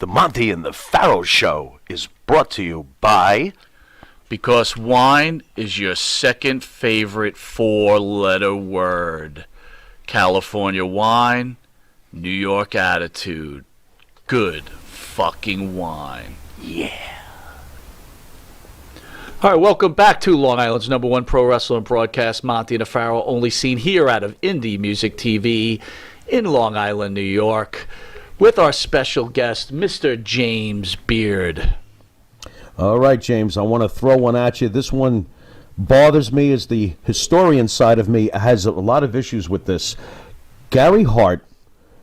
The Monte and the Pharaoh Show is brought to you by... Because wine is your second favorite four-letter word. California wine, New York attitude. Good fucking wine. Yeah. All right, welcome back to Long Island's #1 pro wrestling broadcast, Monte and the Pharaoh, only seen here out of Indie Music TV in Long Island, New York, with our special guest, Mr. James Beard. All right, James, I want to throw one at you. This one bothers me as the historian side of me has a lot of issues with this. Gary Hart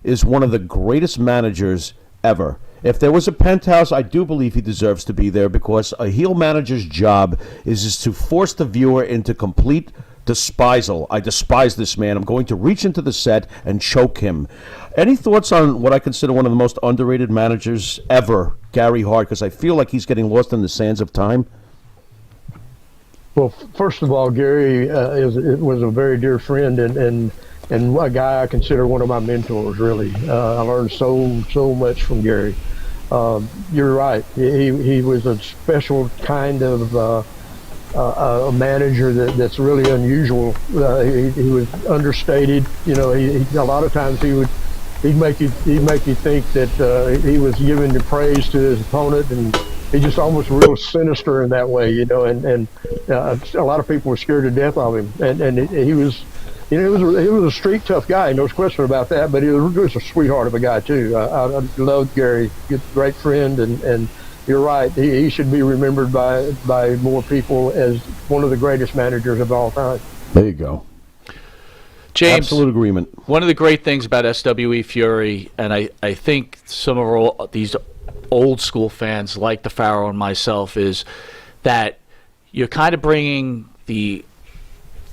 is one of the greatest managers ever. If there was a penthouse, I do believe he deserves to be there, because a heel manager's job is to force the viewer into complete despisal. I despise this man. I'm going to reach into the set and choke him. Any thoughts on what I consider one of the most underrated managers ever, Gary Hart? Because I feel like he's getting lost in the sands of time. Well, first of all, Gary was a very dear friend and a guy I consider one of my mentors. Really, I learned so much from Gary. You're right. He was a special kind of a manager that's really unusual. He was understated. You know, a lot of times he'd make you think that he was giving the praise to his opponent, and he just almost real sinister in that way. You know, and a lot of people were scared to death of him, and he was. You know, he was a street tough guy, no question about that, but he was a sweetheart of a guy, too. I loved Gary, great friend, and you're right, he should be remembered by more people as one of the greatest managers of all time. There you go. James, absolute agreement. One of the great things about SWE Fury, and I think some of these old school fans like the Pharaoh and myself, is that you're kind of bringing the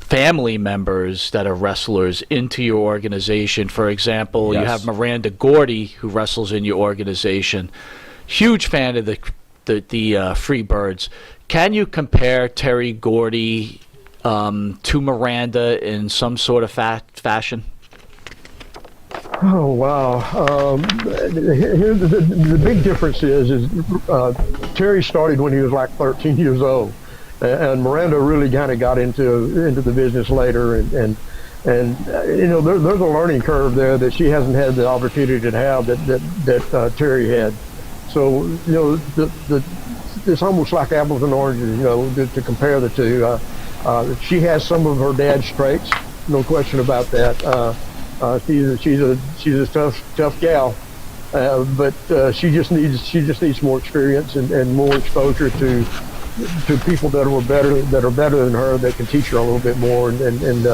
family members that are wrestlers into your organization. For example, yes. You have Miranda Gordy, who wrestles in your organization. Huge fan of the Freebirds. Can you compare Terry Gordy to Miranda in some sort of fashion? Oh, wow. Here's the big difference is Terry started when he was like 13 years old. And Miranda really kind of got into the business later, and you know, there's a learning curve there that she hasn't had the opportunity to have that Terry had. So you know, it's almost like apples and oranges, you know, to compare the two. She has some of her dad's traits, no question about that. She's a tough gal, but she just needs more experience and more exposure to people that are better than her, that can teach her a little bit more, and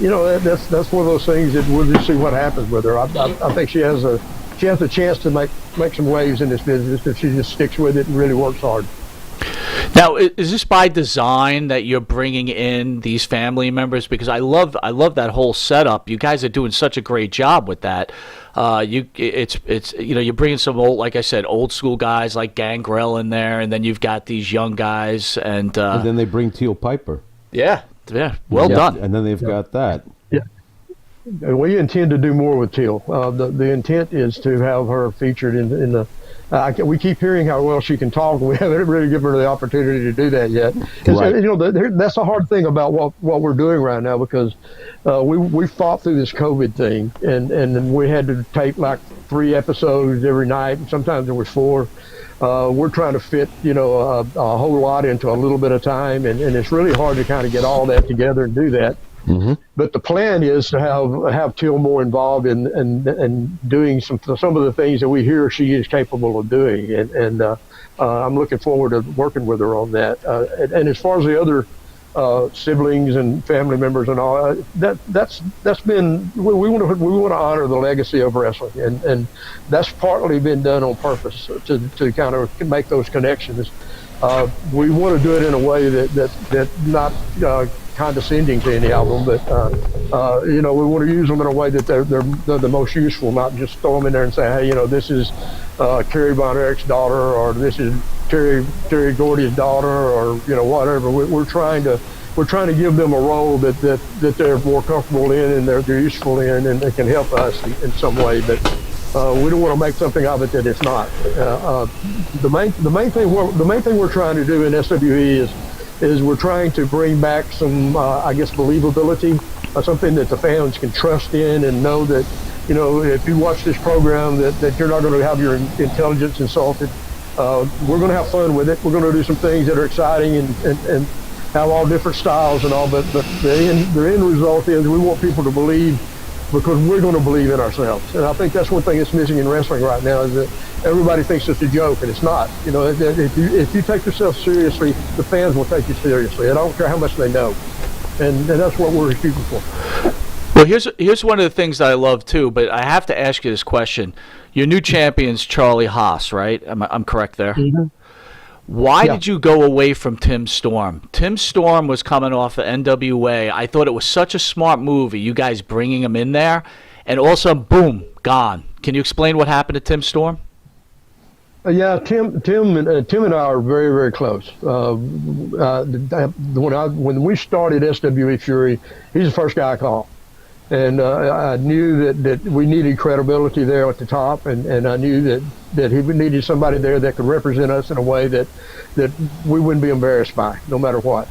you know, that's one of those things that we'll just see what happens with her. I think she has a chance to make some waves in this business if she just sticks with it and really works hard. Now, is this by design that you're bringing in these family members? Because I love that whole setup. You guys are doing such a great job with that. It's you know, you're bringing some old, like I said, old school guys like Gangrel in there, and then you've got these young guys, and then they bring Teal Piper. Yeah, well done. And then they've got that. Yeah, We intend to do more with Teal. The intent is to have her featured in the. We keep hearing how well she can talk. We haven't really given her the opportunity to do that yet. Right. You know, that's the hard thing about what we're doing right now, because we fought through this COVID thing, and we had to tape like 3 episodes every night, and sometimes there was 4. We're trying to fit, you know, a whole lot into a little bit of time, and it's really hard to kind of get all that together and do that. Mm-hmm. But the plan is to have Teal more involved in doing some of the things that we hear she is capable of doing, and I'm looking forward to working with her on that. And as far as the other siblings and family members and all, that's been we want to honor the legacy of wrestling, and that's partly been done on purpose to kind of make those connections. We want to do it in a way that not condescending to any album, but you know, we want to use them in a way that they're the most useful, not just throw them in there and say, hey, you know, this is Carrie Von Eriks' daughter, or this is Terry Gordy's daughter, or you know, whatever. We're trying to give them a role that they're more comfortable in, and they're useful in, and they can help us in some way. But we don't want to make something of it that it's not. The main thing we're trying to do in SWE is we're trying to bring back some, I guess, believability, something that the fans can trust in and know that, you know, if you watch this program, that you're not going to have your intelligence insulted. We're going to have fun with it. We're going to do some things that are exciting and have all different styles and all, but the end result is we want people to believe, because we're going to believe in ourselves. And I think that's one thing that's missing in wrestling right now, is that everybody thinks it's a joke, and it's not. You know, if you take yourself seriously, the fans will take you seriously. I don't care how much they know. And that's what we're shooting for. Well, here's one of the things that I love too, but I have to ask you this question. Your new champion's Charlie Haas, right? I'm correct there? Mm-hmm. Why did you go away from Tim Storm? Tim Storm was coming off of NWA. I thought it was such a smart move, you guys bringing him in there, and also, boom, gone. Can you explain what happened to Tim Storm? Yeah, Tim and I are very, very close. When we started SWE Fury, he's the first guy I called. And I knew that we needed credibility there at the top, and I knew that he needed somebody there that could represent us in a way that we wouldn't be embarrassed by, no matter what.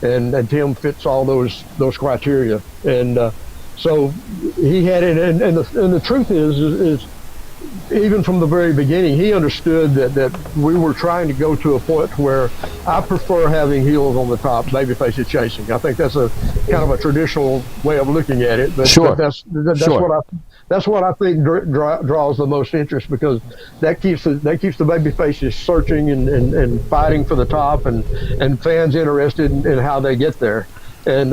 And Tim fits all those criteria. And so he had it. And the truth is even from the very beginning, he understood that we were trying to go to a point where I prefer having heels on the top, babyfaces chasing. I think that's a kind of a traditional way of looking at it, but sure. That's what I think draws the most interest, because that keeps the babyfaces searching and fighting for the top, and fans interested in how they get there. And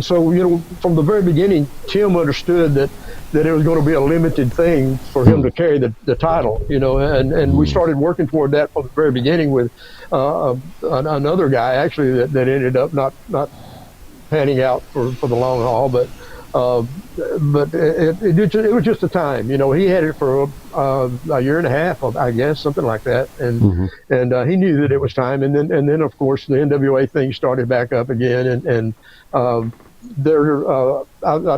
so, you know, from the very beginning, Tim understood that it was going to be a limited thing for him to carry the title, you know, and we started working toward that from the very beginning with another guy, actually, that ended up not panning out for the long haul, but it was just a time, you know. He had it for a year and a half, I guess, something like that, and he knew that it was time, and then of course the NWA thing started back up again, and I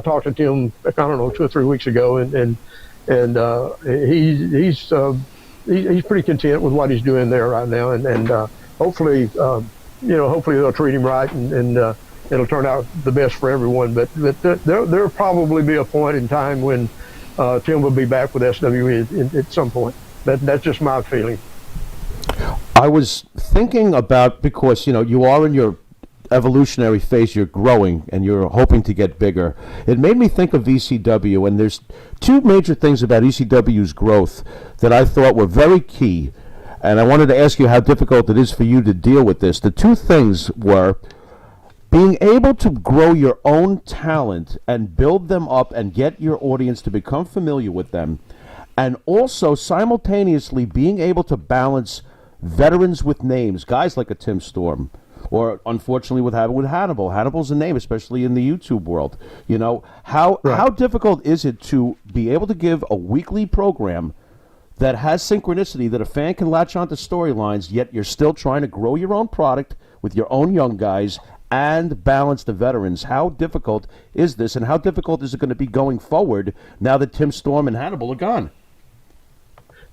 talked to Tim, I don't know, 2 or 3 weeks ago, and he's pretty content with what he's doing there right now, and hopefully they'll treat him right, and it'll turn out the best for everyone. But there'll probably be a point in time when Tim will be back with SWE at some point. That's just my feeling. I was thinking about, because, you know, you are in your evolutionary phase, you're growing and you're hoping to get bigger. It made me think of ECW, and there's 2 major things about ECW's growth that I thought were very key, and I wanted to ask you how difficult it is for you to deal with this. The 2 things were being able to grow your own talent and build them up and get your audience to become familiar with them, and also simultaneously being able to balance veterans with names, guys like a Tim Storm, or unfortunately with Hannibal. Hannibal's a name, especially in the YouTube world. You know, how difficult is it to be able to give a weekly program that has synchronicity, that a fan can latch onto storylines, yet you're still trying to grow your own product with your own young guys and balance the veterans. How difficult is this, and how difficult is it going to be going forward now that Tim Storm and Hannibal are gone?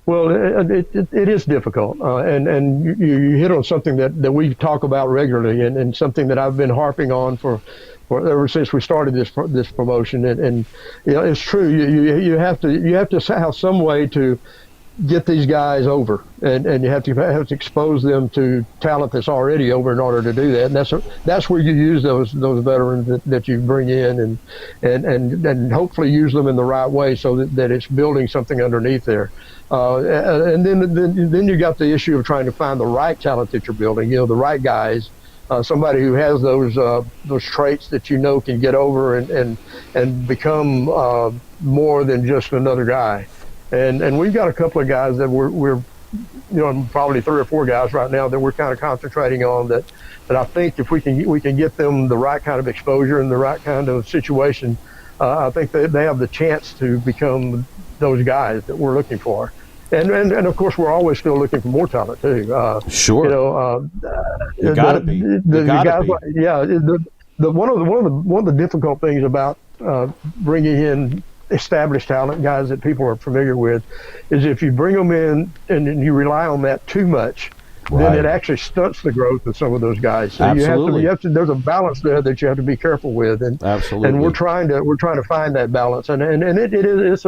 Well, it is difficult, and you hit on something that we talk about regularly, and something that I've been harping on for ever since we started this promotion. And you know, it's true. You have to have some way to get these guys over, and you have to expose them to talent that's already over in order to do that. And that's where you use those veterans that you bring in, and hopefully use them in the right way so that it's building something underneath there. And then you got the issue of trying to find the right talent that you're building. You know, the right guys, somebody who has those traits that you know can get over and become more than just another guy. And we've got a couple of guys that we're you know, probably 3 or 4 guys right now that we're kind of concentrating on that I think if we can get them the right kind of exposure and the right kind of situation, I think they have the chance to become those guys that we're looking for. And of course, we're always still looking for more talent too. Sure. You know, you gotta be. You gotta be. Yeah. One of the difficult things about bringing in established talent, guys that people are familiar with, is if you bring them in and you rely on that too much, then it actually stunts the growth of some of those guys. So Absolutely. you have to. There's a balance there that you have to be careful with, and Absolutely. And we're trying to find that balance, and it's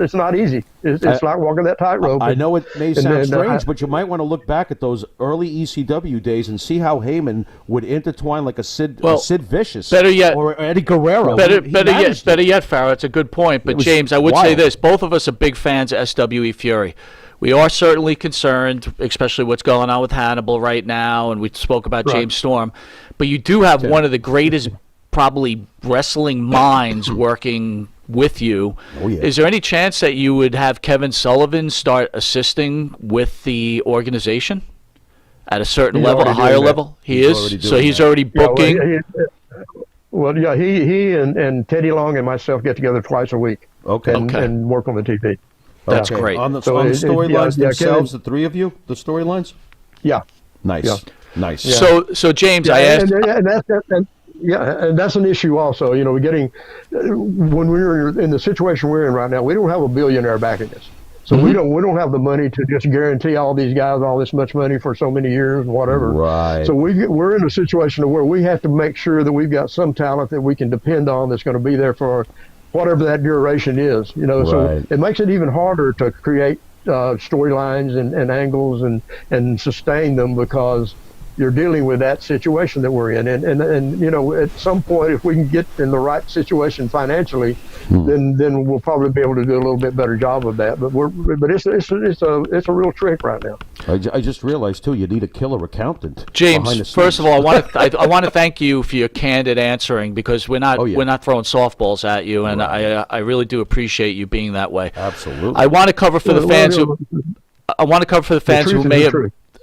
it's not easy. It's like walking that tightrope. I know it may sound strange, but you might want to look back at those early ECW days and see how Heyman would intertwine like a Sid Vicious, better yet, or Eddie Guerrero. Better yet, Pharaoh. It's a good point. But James, I would say this: both of us are big fans of SWE Fury. We are certainly concerned, especially what's going on with Hannibal right now, and we spoke about James Storm. But you do have one of the greatest, probably, wrestling minds working with you. Oh, yeah. Is there any chance that you would have Kevin Sullivan start assisting with the organization at a certain level, a higher level? He's already booking. Well, he and Teddy Long and myself get together twice a week. And work on the TV. That's great. On the storylines themselves, Kevin, the 3 of you, the storylines? Yeah. Nice. Yeah. Nice. Yeah. So James, I asked... And that's an issue also. You know, when we're in the situation we're in right now, we don't have a billionaire backing us. So we don't have the money to just guarantee all these guys all this much money for so many years and whatever. Right. So we're in a situation where we have to make sure that we've got some talent that we can depend on that's going to be there for whatever that duration is, you know. So it makes it even harder to create storylines and angles and sustain them, because you're dealing with that situation that we're in. And you know, at some point, if we can get in the right situation financially, then we'll probably be able to do a little bit better job of that. But it's a real trick right now. I just realized too, you need a killer accountant. James, first of all, I want to thank you for your candid answering, because we're not throwing softballs at you, and I really do appreciate you being that way. Absolutely. I want to cover for the fans who may have.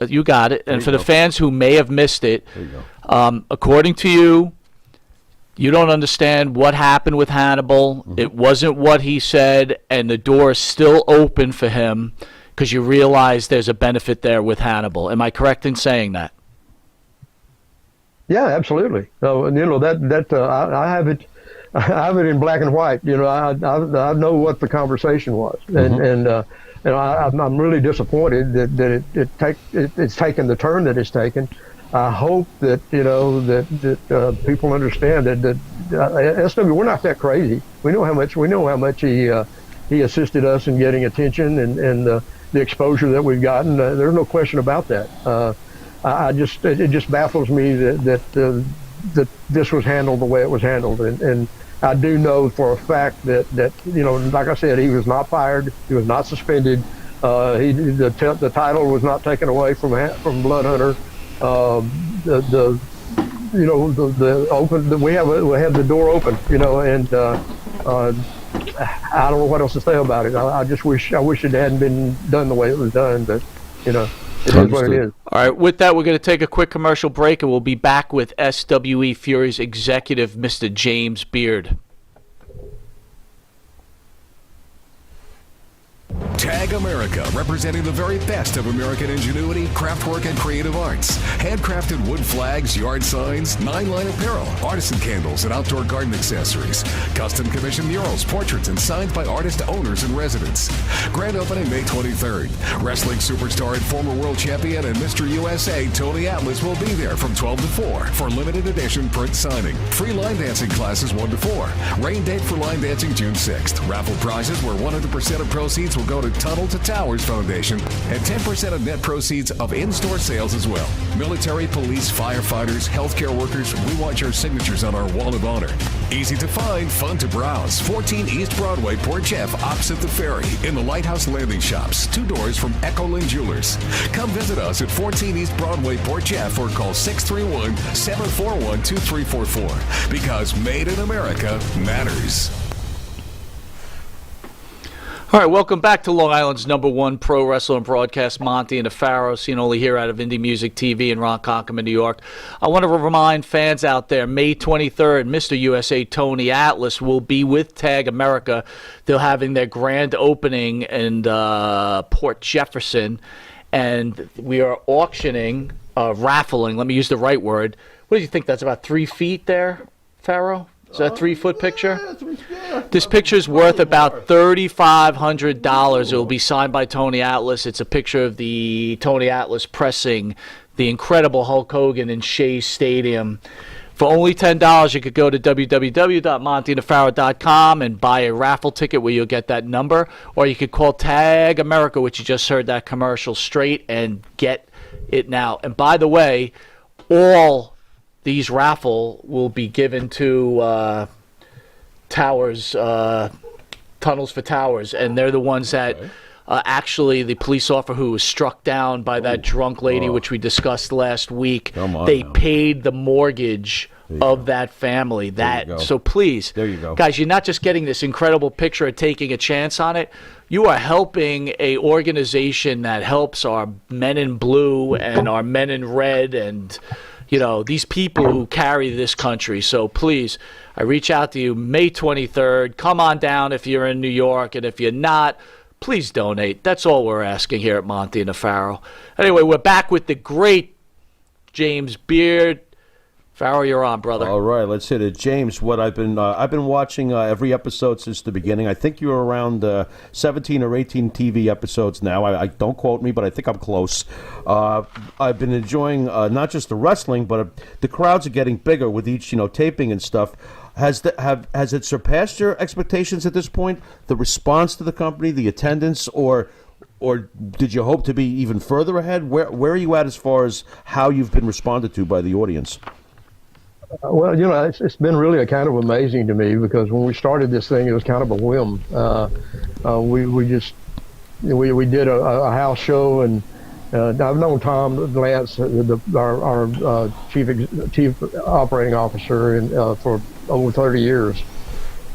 You got it. And for the fans who may have missed it, according to you, you don't understand what happened with Hannibal. It wasn't what he said, and the door is still open for him because you realize there's a benefit there with Hannibal. Am I correct in saying that? Yeah, absolutely. So, you know, I have it. I have it in black and white. You know, I know what the conversation was, and you know, I'm really disappointed that it's taken the turn that it's taken. I hope that, you know, that people understand that SW, we're not that crazy. We know how much he assisted us in getting attention and the exposure that we've gotten. There's no question about that. It just baffles me that this was handled the way it was handled, and I do know for a fact that you know, like I said, he was not fired. He was not suspended. The title was not taken away from Blood Hunter. We have the door open. You know, and I don't know what else to say about it. I wish it hadn't been done the way it was done, but you know. It is what it is. All right, with that, we're going to take a quick commercial break, and we'll be back with SWE Fury's executive, Mr. James Beard. Tag America, representing the very best of American ingenuity, craftwork, and creative arts. Handcrafted wood flags, yard signs, 9-line apparel, artisan candles, and outdoor garden accessories. Custom commissioned murals, portraits, and signs by artist owners and residents. Grand opening May 23rd. Wrestling superstar and former world champion and Mr. USA Tony Atlas will be there from 12 to 4 for limited edition print signing. Free line dancing classes 1 to 4. Rain date for line dancing June 6th. Raffle prizes where 100% of proceeds will go to Tunnel to Towers Foundation and 10% of net proceeds of in-store sales as well. Military, police, firefighters, healthcare workers, we want your signatures on our wall of honor. Easy to find, fun to browse. 14 East Broadway, Port Jeff, opposite the ferry, in the Lighthouse Landing Shops, 2 doors from Echoland Jewelers. Come visit us at 14 East Broadway, Port Jeff, or call 631-741-2344. Because made in America matters. All right, welcome back to Long Island's #1 pro wrestling broadcast, Monte and the Pharaoh, seen only here out of Indie Music TV in Ronkonkoma, New York. I want to remind fans out there, May 23rd, Mr. USA Tony Atlas will be with Tag America. They're having their grand opening in Port Jefferson, and we are auctioning, raffling, let me use the right word. What do you think, that's about 3 feet there, Pharaoh? Is that a 3-foot picture? This picture's worth about $3,500. It will be signed by Tony Atlas. It's a picture of the Tony Atlas pressing the incredible Hulk Hogan in Shea Stadium. For only $10, you could go to www.monteandthepharaoh.com and buy a raffle ticket where you'll get that number, or you could call Tag America, which you just heard that commercial, straight and get it now. And by the way, all these raffle will be given to Towers, Tunnels for Towers, and they're the ones that actually the police officer who was struck down by that drunk lady, which we discussed last week, they paid the mortgage of that family. So please, guys, you're not just getting this incredible picture and taking a chance on it. You are helping a organization that helps our men in blue and our men in red and these people who carry this country. So please, I reach out to you May 23rd. Come on down if you're in New York, and if you're not, please donate. That's all we're asking here at Monte and the Pharaoh. Anyway, we're back with the great James Beard. Pharaoh, you're on, brother. All right, let's hit it. James, what I've been watching every episode since the beginning. I think you're around 17 or 18 TV episodes now. I don't quote me, but I think I'm close. I've been enjoying not just the wrestling, but the crowds are getting bigger with each taping and stuff. Has it surpassed your expectations at this point? The response to the company, the attendance, or did you hope to be even further ahead? Where are you at as far as how you've been responded to by the audience? Well, it's been really a kind of amazing to me, because when we started this thing, it was kind of a whim. We did a house show, and I've known Tom Lance, our chief operating officer, for over 30 years.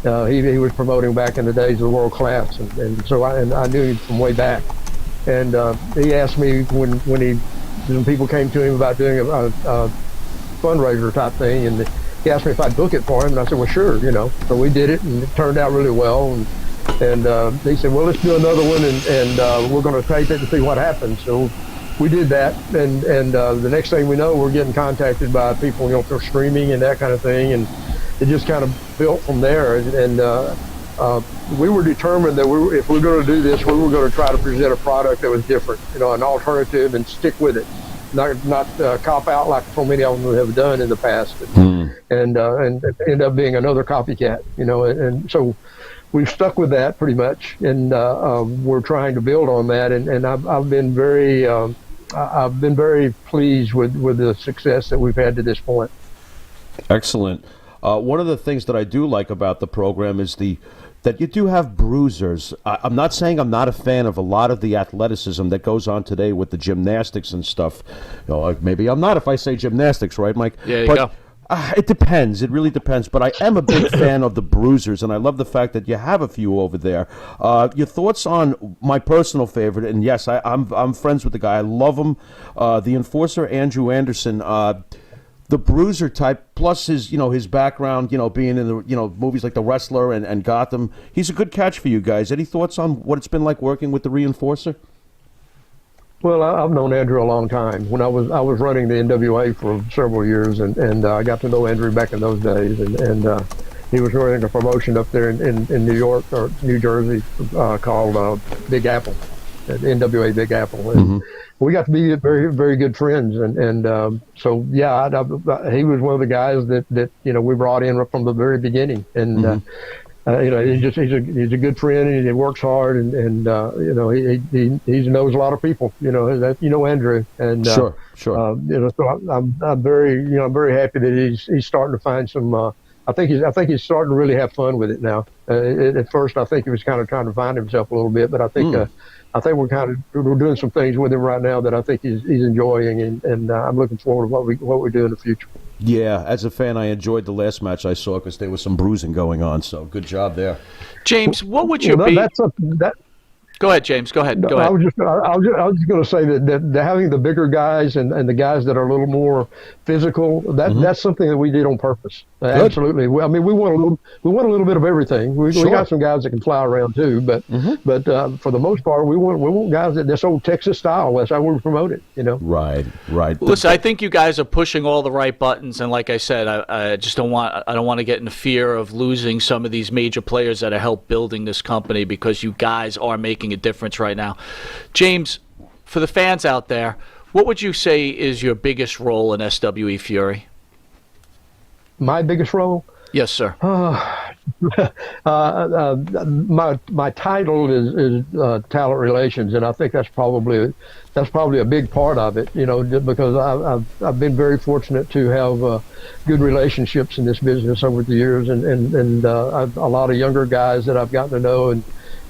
He was promoting back in the days of World Class, and so I knew him from way back. And he asked me when people came to him about doing a fundraiser type thing, and he asked me if I'd book it for him, and I said, well, sure, So we did it, and it turned out really well. And he said, well, let's do another one, and we're going to tape it and see what happens. So we did that, and the next thing we know, we're getting contacted by people, for streaming and that kind of thing, and it just kind of built from there. And we were determined that if we were going to do this, we were going to try to present a product that was different, an alternative, and stick with it. Not cop out like so many of them have done in the past, and end up being another copycat, and so we've stuck with that pretty much, and we're trying to build on that, and I've been very pleased with the success that we've had to this point. Excellent. One of the things that I do like about the program is that you do have bruisers. I'm not saying I'm not a fan of a lot of the athleticism that goes on today with the gymnastics and stuff. Maybe I'm not if I say gymnastics, right, Mike? Yeah, you go. It depends. It really depends. But I am a big fan of the bruisers, and I love the fact that you have a few over there. Your thoughts on my personal favorite, and yes, I'm friends with the guy. I love him. The enforcer, Andrew Anderson. the bruiser type, plus his, his background, being in the, movies like The Wrestler and Gotham. He's a good catch for you guys. Any thoughts on what it's been like working with the Reinforcer? Well, I've known Andrew a long time. When I was running the NWA for several years, and I got to know Andrew back in those days, and he was running a promotion up there in New York or New Jersey called Big Apple, NWA Big Apple, and we got to be very, very good friends, and so yeah, he was one of the guys that we brought in from the very beginning, and he's a good friend, and he works hard, and he knows a lot of people, Andrew, and sure. So I'm very happy that he's starting to find some. I think he's starting to really have fun with it now. At first, I think he was kind of trying to find himself a little bit, but I think we're doing some things with him right now that I think he's enjoying, and I'm looking forward to what we do in the future. Yeah, as a fan, I enjoyed the last match I saw because there was some bruising going on. So good job there, James. What would you be? Go ahead, James. Go ahead. I was just going to say that having the bigger guys and the guys that are a little more physical, that's something that we did on purpose. Absolutely. We want a little bit of everything. We got some guys that can fly around too, but for the most part, we want guys that this old Texas style. That's how we promote it. Right. Listen, I think you guys are pushing all the right buttons, and like I said, I just don't want to get in fear of losing some of these major players that have helped building this company, because you guys are making a difference right now. James, for the fans out there, what would you say is your biggest role in SWE Fury? My biggest role? Yes, sir. My title is talent relations, and I think that's probably a big part of it. Because I've been very fortunate to have good relationships in this business over the years, and I've a lot of younger guys that I've gotten to know,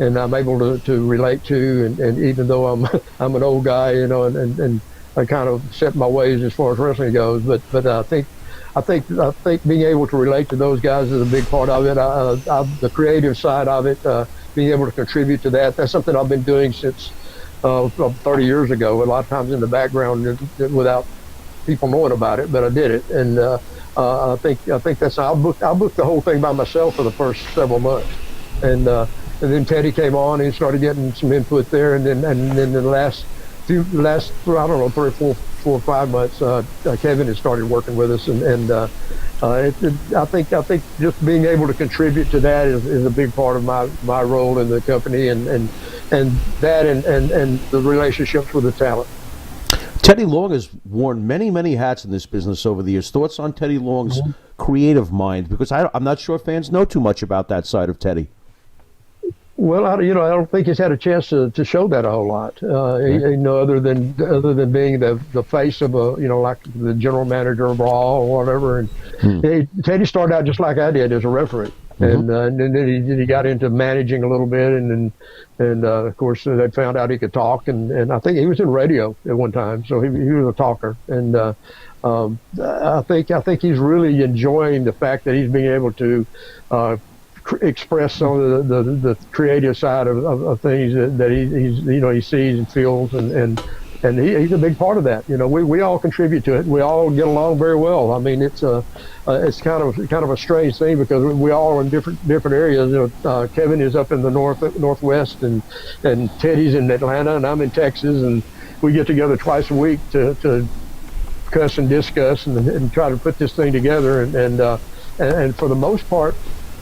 and I'm able to relate to, and even though I'm an old guy, and I kind of set my ways as far as wrestling goes, but I think being able to relate to those guys is a big part of it. The creative side of it, being able to contribute to that's something I've been doing since 30 years ago. A lot of times in the background without people knowing about it, but I did it, and I think that's I booked the whole thing by myself for the first several months, and then Teddy came on and started getting some input there, and then the last I don't know, 3 or 4 or 5 months, Kevin has started working with us, and I think just being able to contribute to that is a big part of my role in the company, and that and the relationships with the talent. Teddy Long has worn many, many hats in this business over the years. Thoughts on Teddy Long's creative mind? Because I'm not sure fans know too much about that side of Teddy. Well, I don't think he's had a chance to show that a whole lot. Other than being the face of like the general manager of Raw or whatever. And Teddy started out just like I did as a referee, and then he got into managing a little bit, and of course they found out he could talk, and I think he was in radio at one time, so he was a talker, and I think he's really enjoying the fact that he's being able to express some of the creative side of things that he sees and feels, and he's a big part of that. We all contribute to it. We all get along very well. I mean, it's kind of a strange thing because we all are in different areas. Kevin is up in the northwest, and Teddy's in Atlanta, and I'm in Texas, and we get together twice a week to cuss and discuss and try to put this thing together, and for the most part,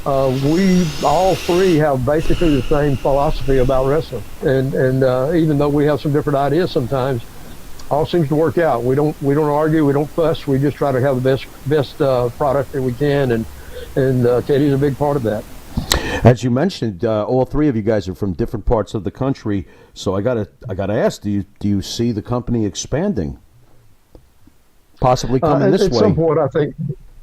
we all three have basically the same philosophy about wrestling, and even though we have some different ideas sometimes, all seems to work out. We don't argue, we don't fuss. We just try to have the best product that we can, and Teddy's a big part of that. As you mentioned, all three of you guys are from different parts of the country, so I gotta ask: do you see the company expanding, possibly coming this way? At some point, I think.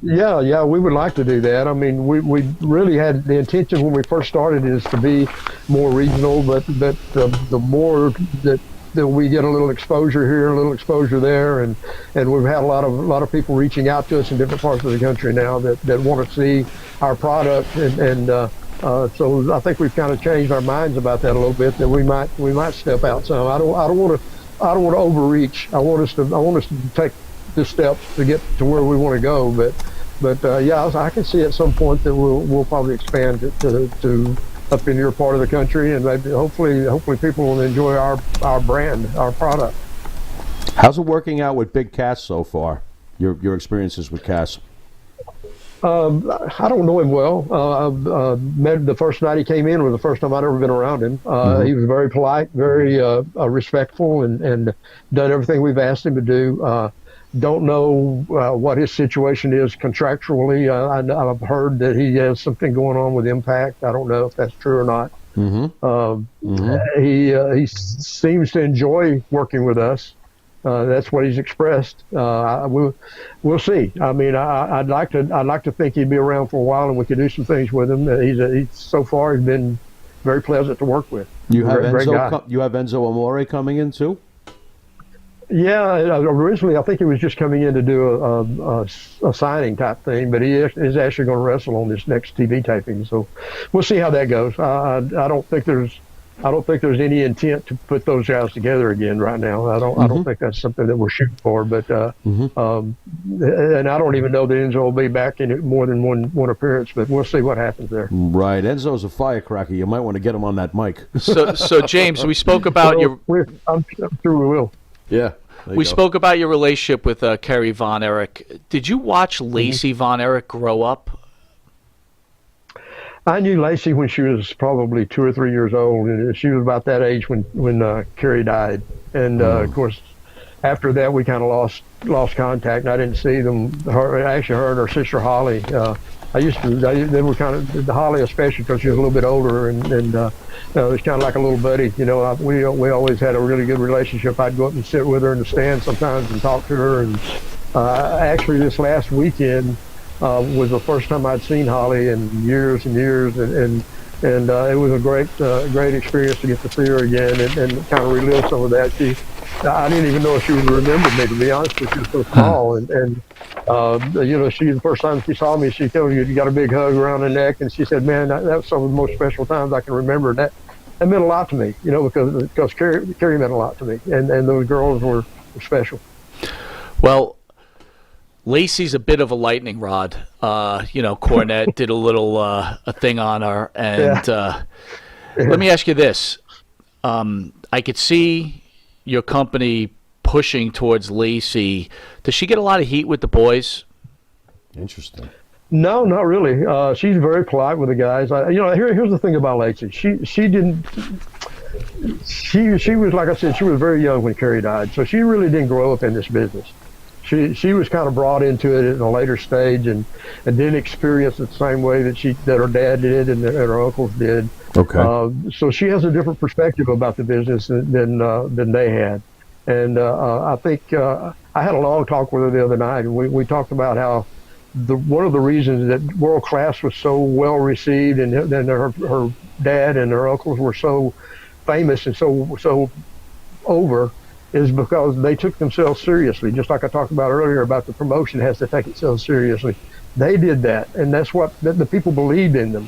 Yeah, we would like to do that. I mean, we really had the intention when we first started is to be more regional, but the more that we get a little exposure here, a little exposure there, and we've had a lot of people reaching out to us in different parts of the country now that want to see our product, and so I think we've kind of changed our minds about that a little bit, that we might step out some. I don't want to overreach. I want us to the steps to get to where we want to go. But yeah, I can see at some point that we'll probably expand it to up in your part of the country, and maybe hopefully people will enjoy our brand, our product. How's it working out with Big Cass so far? Your experiences with Cass? I don't know him well. Met the first night he came in was the first time I'd ever been around him. He was very polite, very respectful, and done everything we've asked him to do. Don't know what his situation is contractually. I've heard that he has something going on with Impact. I don't know if that's true or not. He seems to enjoy working with us. That's what he's expressed. We'll see. I mean, I'd like to think he'd be around for a while and we could do some things with him. He's so far he's been very pleasant to work with. You have Enzo Amore coming in too? Yeah, originally I think he was just coming in to do a signing type thing, but he is actually going to wrestle on this next TV taping. So we'll see how that goes. I don't think there's any intent to put those guys together again right now. I don't think that's something that we're shooting for. But and I don't even know that Enzo will be back in it more than one appearance. But we'll see what happens there. Right, Enzo's a firecracker. You might want to get him on that mic. So James, we spoke about I'm sure we will. Yeah. We spoke about your relationship with Kerry Von Erich. Did you watch Lacey Von Erich grow up? I knew Lacey when she was probably 2 or 3 years old, and she was about that age when Kerry died. And of course, after that, we kind of lost contact. And I didn't see them. Her and her sister Holly. They were kind of Holly, especially because she was a little bit older, and it was kind of like a little buddy. You know, we always had a really good relationship. I'd go up and sit with her in the stand sometimes and talk to her. And actually, this last weekend was the first time I'd seen Holly in years and years, and it was a great experience to get to see her again and kind of relive some of that. I didn't even know if she would remember me, to be honest with you. She was so small, and you know, the first time she saw me, she told me you got a big hug around the neck, and she said, "Man, that was some of the most special times I can remember." That meant a lot to me, you know, because Kerry meant a lot to me, and those girls were special. Well, Lacey's a bit of a lightning rod. You know, Cornette did a little a thing on her, and let me ask you this: I could see your company pushing towards Lacey. Does she get a lot of heat with the boys? Interesting. No, not really. She's very polite with the guys. Here's the thing about Lacey. She was, like I said, she was very young when Kerry died, so she really didn't grow up in this business. She was kind of brought into it at a later stage and didn't experience it the same way that her dad did and her uncles did. Okay. So she has a different perspective about the business than they had. And I think I had a long talk with her the other night, and we talked about how one of the reasons that World Class was so well received and her dad and her uncles were so famous and so over is because they took themselves seriously. Just like I talked about earlier about the promotion has to take itself seriously. They did that, and that's what the people believed in them.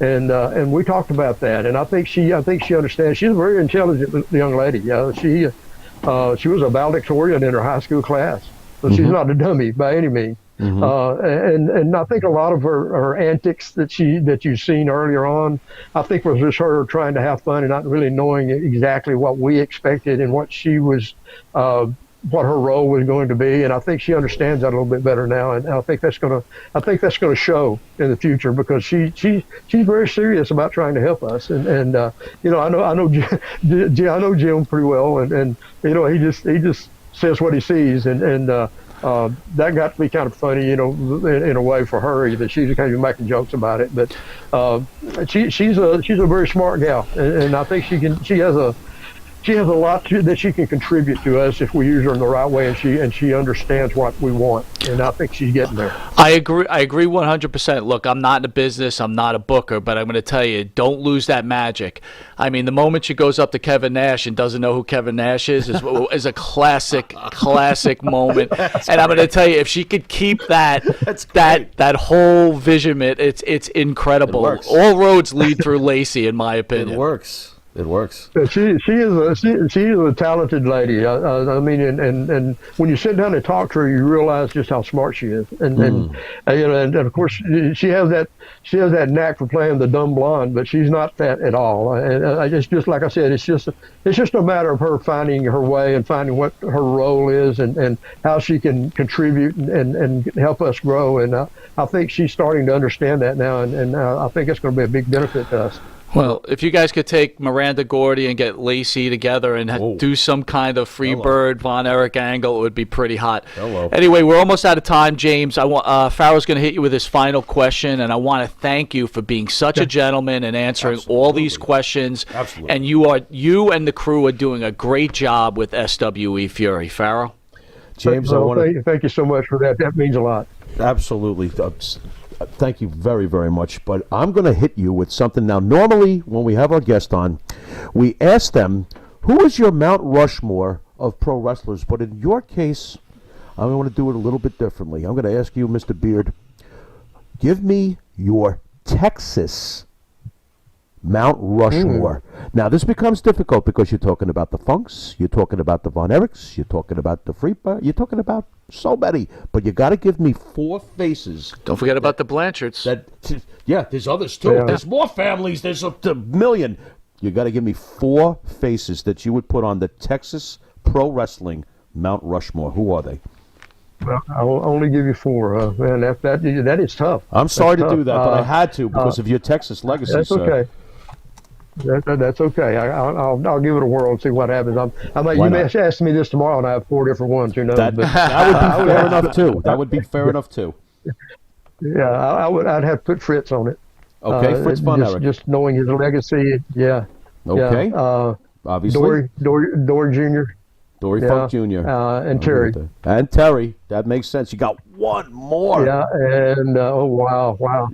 And we talked about that, and I think she understands. She's a very intelligent young lady. She was a valedictorian in her high school class, so she's not a dummy by any means. And I think a lot of her antics that you've seen earlier on, I think was just her trying to have fun and not really knowing exactly what we expected and what she was, what her role was going to be. And I think she understands that a little bit better now. And I think that's gonna show in the future because she's very serious about trying to help us. And you know, I know Jim pretty well, and you know, he just says what he sees, and that got to be kind of funny, you know, in a way for her that she's kind of making jokes about it. But she's a very smart gal, and I think she has a lot that she can contribute to us if we use her in the right way, and she understands what we want, and I think she's getting there. I agree 100%. Look, I'm not in the business, I'm not a booker, but I'm going to tell you, don't lose that magic. I mean, the moment she goes up to Kevin Nash and doesn't know who Kevin Nash is a classic moment. And I'm going to tell you, if she could keep that whole vision, it's incredible. It works. All roads lead through Lacey, in my opinion. It works. It works. She is a talented lady. I mean, and when you sit down and talk to her, you realize just how smart she is. And of course she has that knack for playing the dumb blonde, but she's not that at all. And it's just like I said, it's just a matter of her finding her way and finding what her role is and how she can contribute and help us grow. And I think she's starting to understand that now, and I think it's going to be a big benefit to us. Well, if you guys could take Miranda Gordy and get Lacey together and do some kind of Freebird Von Erich angle, it would be pretty hot. Hello. Anyway, we're almost out of time, James. I want Pharaoh's going to hit you with his final question, and I want to thank you for being such a gentleman and answering all these questions. Absolutely. And you and the crew are doing a great job with SWE Fury. Pharaoh? James, thank you so much for that. That means a lot. Absolutely. Thank you very, very much. But I'm going to hit you with something. Now, normally when we have our guest on, we ask them, who is your Mount Rushmore of pro wrestlers? But in your case, I'm going to do it a little bit differently. I'm going to ask you, Mr. Beard, give me your Texas Mount Rushmore. Now, this becomes difficult because you're talking about the Funks, you're talking about the Von Eriks, you're talking about the Freebird, you're talking about so many. But you got to give me 4 faces. Don't forget about the Blanchards. Yeah, there's others too. Yeah. There's more families. There's a million. You got to give me 4 faces that you would put on the Texas Pro Wrestling Mount Rushmore. Who are they? Well, I'll only give you 4. Man, that is tough. I'm sorry to do that, but I had to because of your Texas legacy. That's okay. That's okay. I'll give it a whirl and see what happens. You may ask me this tomorrow, and I have 4 different ones. You know, that would be fair enough too. That would be fair enough too. Yeah, I'd have to put Fritz on it. Okay, Fritz Von Erich. Just knowing his legacy. Yeah. Okay. Yeah. Obviously. Dory Jr. Dory Funk Jr. And Terry. And Terry. That makes sense. You got 1 more. Yeah, and oh wow.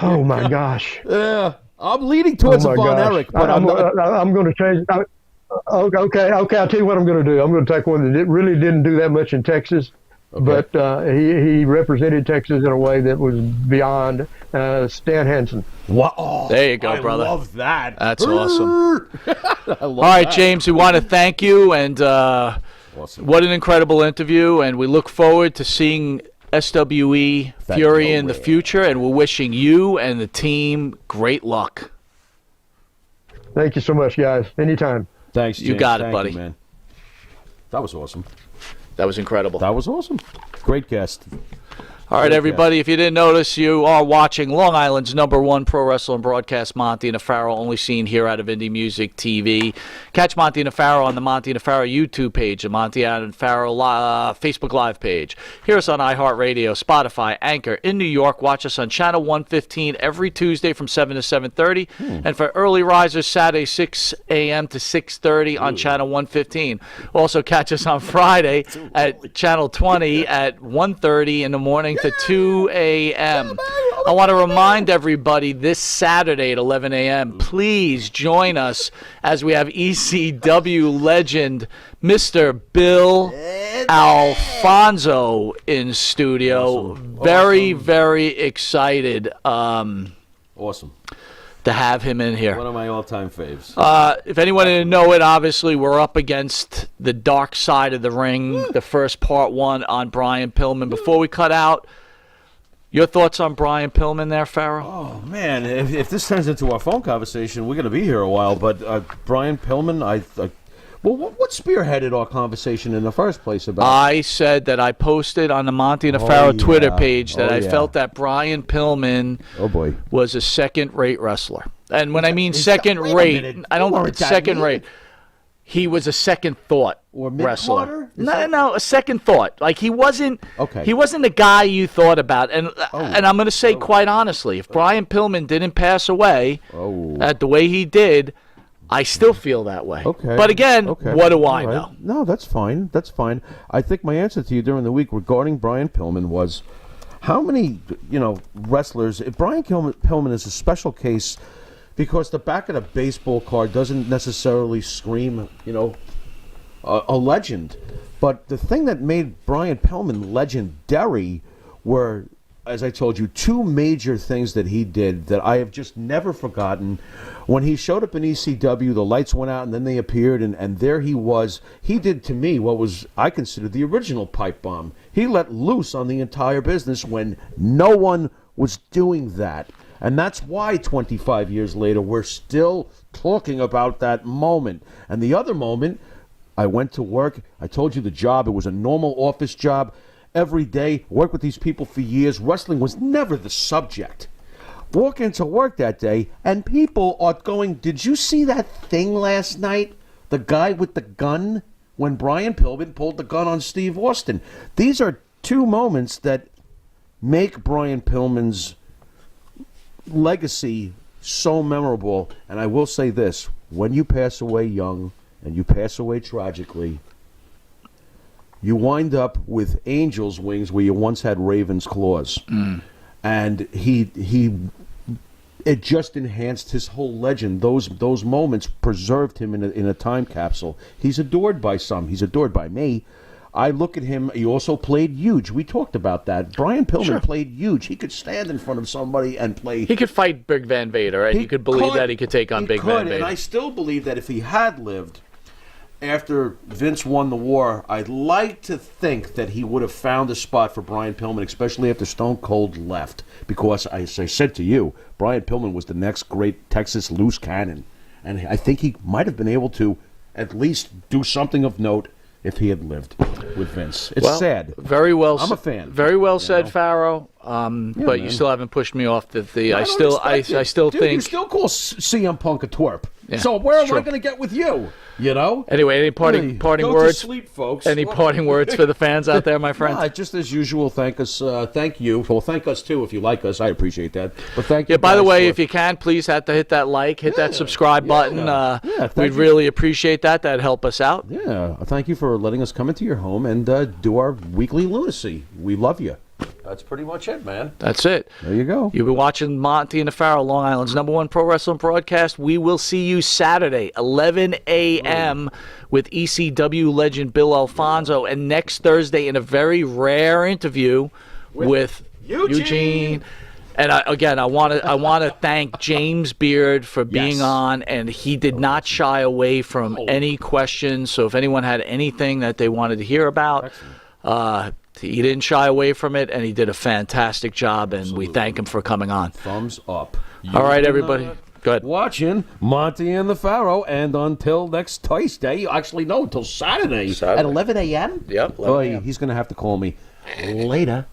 Oh my gosh. Yeah. I'm leaning towards Von Erich, but I'm going to change. Okay. I'll tell you what I'm going to do. I'm going to take one that really didn't do that much in Texas, but he represented Texas in a way that was beyond. Stan Hansen. Wow. Oh, there you go, brother. I love that. That's awesome. All right, James, we want to thank you, and awesome. What an incredible interview, and we look forward to seeing SWE Fury in the future, and we're wishing you and the team great luck. Thank you so much, guys. Anytime. Thanks, James. You got it, buddy. You, man. That was awesome. That was incredible. That was awesome. Great guest. All right, everybody, if you didn't notice, you are watching Long Island's #1 pro wrestling broadcast, Monte and Pharaoh, only seen here out of Indie Music TV. Catch Monte and Pharaoh on the Monte and Pharaoh YouTube page, the Monte and Pharaoh Facebook Live page. Hear us on iHeartRadio, Spotify, Anchor. In New York, watch us on Channel 115 every Tuesday from 7 to 7:30. And for early risers, Saturday 6 a.m. to 6:30 on Channel 115. Also catch us on Friday at Channel 20 at 1:30 in the morning to 2 a.m. I want to remind everybody this Saturday at 11 a.m., please join us as we have ECW legend Mr. Bill Alfonso in studio. Awesome. Very, very excited awesome. to have him in here. One of my all-time faves. If anyone didn't know it, obviously we're up against the dark side of the ring, the first part 1 on Brian Pillman. Before we cut out, your thoughts on Brian Pillman there, Pharaoh? Oh, man, if this turns into our phone conversation, we're going to be here a while. But Brian Pillman, what spearheaded our conversation in the first place about? I said that I posted on the Monte and Pharaoh Twitter page that I felt that Brian Pillman was a second-rate wrestler. And when I mean second-rate, I don't think second-rate. He was a second thought wrestler. No, a second thought. Like he wasn't the guy you thought about. And I'm going to say quite honestly, if Brian Pillman didn't pass away at the way he did, I still feel that way. Okay. But again, what do I know? No, that's fine. That's fine. I think my answer to you during the week regarding Brian Pillman was how many, wrestlers, Brian Pillman is a special case because the back of the baseball card doesn't necessarily scream, a legend. But the thing that made Brian Pillman legendary were as I told you, two major things that he did that I have just never forgotten. When he showed up in ECW, the lights went out and then they appeared, and there he was. He did to me what was, I consider, the original pipe bomb. He let loose on the entire business when no one was doing that. And that's why 25 years later, we're still talking about that moment. And the other moment, I went to work. I told you the job, it was a normal office job. Every day, worked with these people for years. Wrestling was never the subject. Walk into work that day, and people are going, did you see that thing last night? The guy with the gun? When Brian Pillman pulled the gun on Steve Austin. These are two moments that make Brian Pillman's legacy so memorable. And I will say this, when you pass away young, and you pass away tragically, you wind up with angel's wings where you once had raven's claws. And it just enhanced his whole legend. Those moments preserved him in a time capsule. He's adored by some. He's adored by me. I look at him. He also played huge. We talked about that. Brian Pillman played huge. He could stand in front of somebody and play. He could fight Big Van Vader, and you could believe that he could take on Big Van Vader. And I still believe that if he had lived after Vince won the war, I'd like to think that he would have found a spot for Brian Pillman, especially after Stone Cold left. Because, as I said to you, Brian Pillman was the next great Texas loose cannon. And I think he might have been able to at least do something of note if he had lived with Vince. It's sad. Very well. I'm a fan. Very well said, Pharaoh. But man. You still haven't pushed me off I still Dude, think you still call CM Punk a twerp. Yeah, so where am true. I going to get with you? You know. Anyway, any parting Go words? To sleep, folks. Any parting words for the fans out there, my friend? Nah, just as usual, thank us. Thank you. Well, thank us too if you like us. I appreciate that. But thank you. Yeah. By the guys way, for- if you can, please hit that like, hit that subscribe button. thank We'd you. really appreciate that. That'd help us out. Yeah, thank you for letting us come into your home and do our weekly lunacy. We love you. That's pretty much it, man. That's it. There you go. You've been watching Monte and the Pharaoh, Long Island's #1 pro wrestling broadcast. We will see you Saturday, 11 a.m. with ECW legend Bill Alfonso, and next Thursday in a very rare interview with Eugene. And I want to thank James Beard for being on, and he did not shy away from any questions. So if anyone had anything that they wanted to hear about, he didn't shy away from it, and he did a fantastic job, and we thank him for coming on. Thumbs up. All right, everybody. Go ahead. Watching Monte and the Pharaoh, and until next Thursday, actually, no, until Saturday. At 11 a.m.? Yep, 11 a.m. He's going to have to call me later.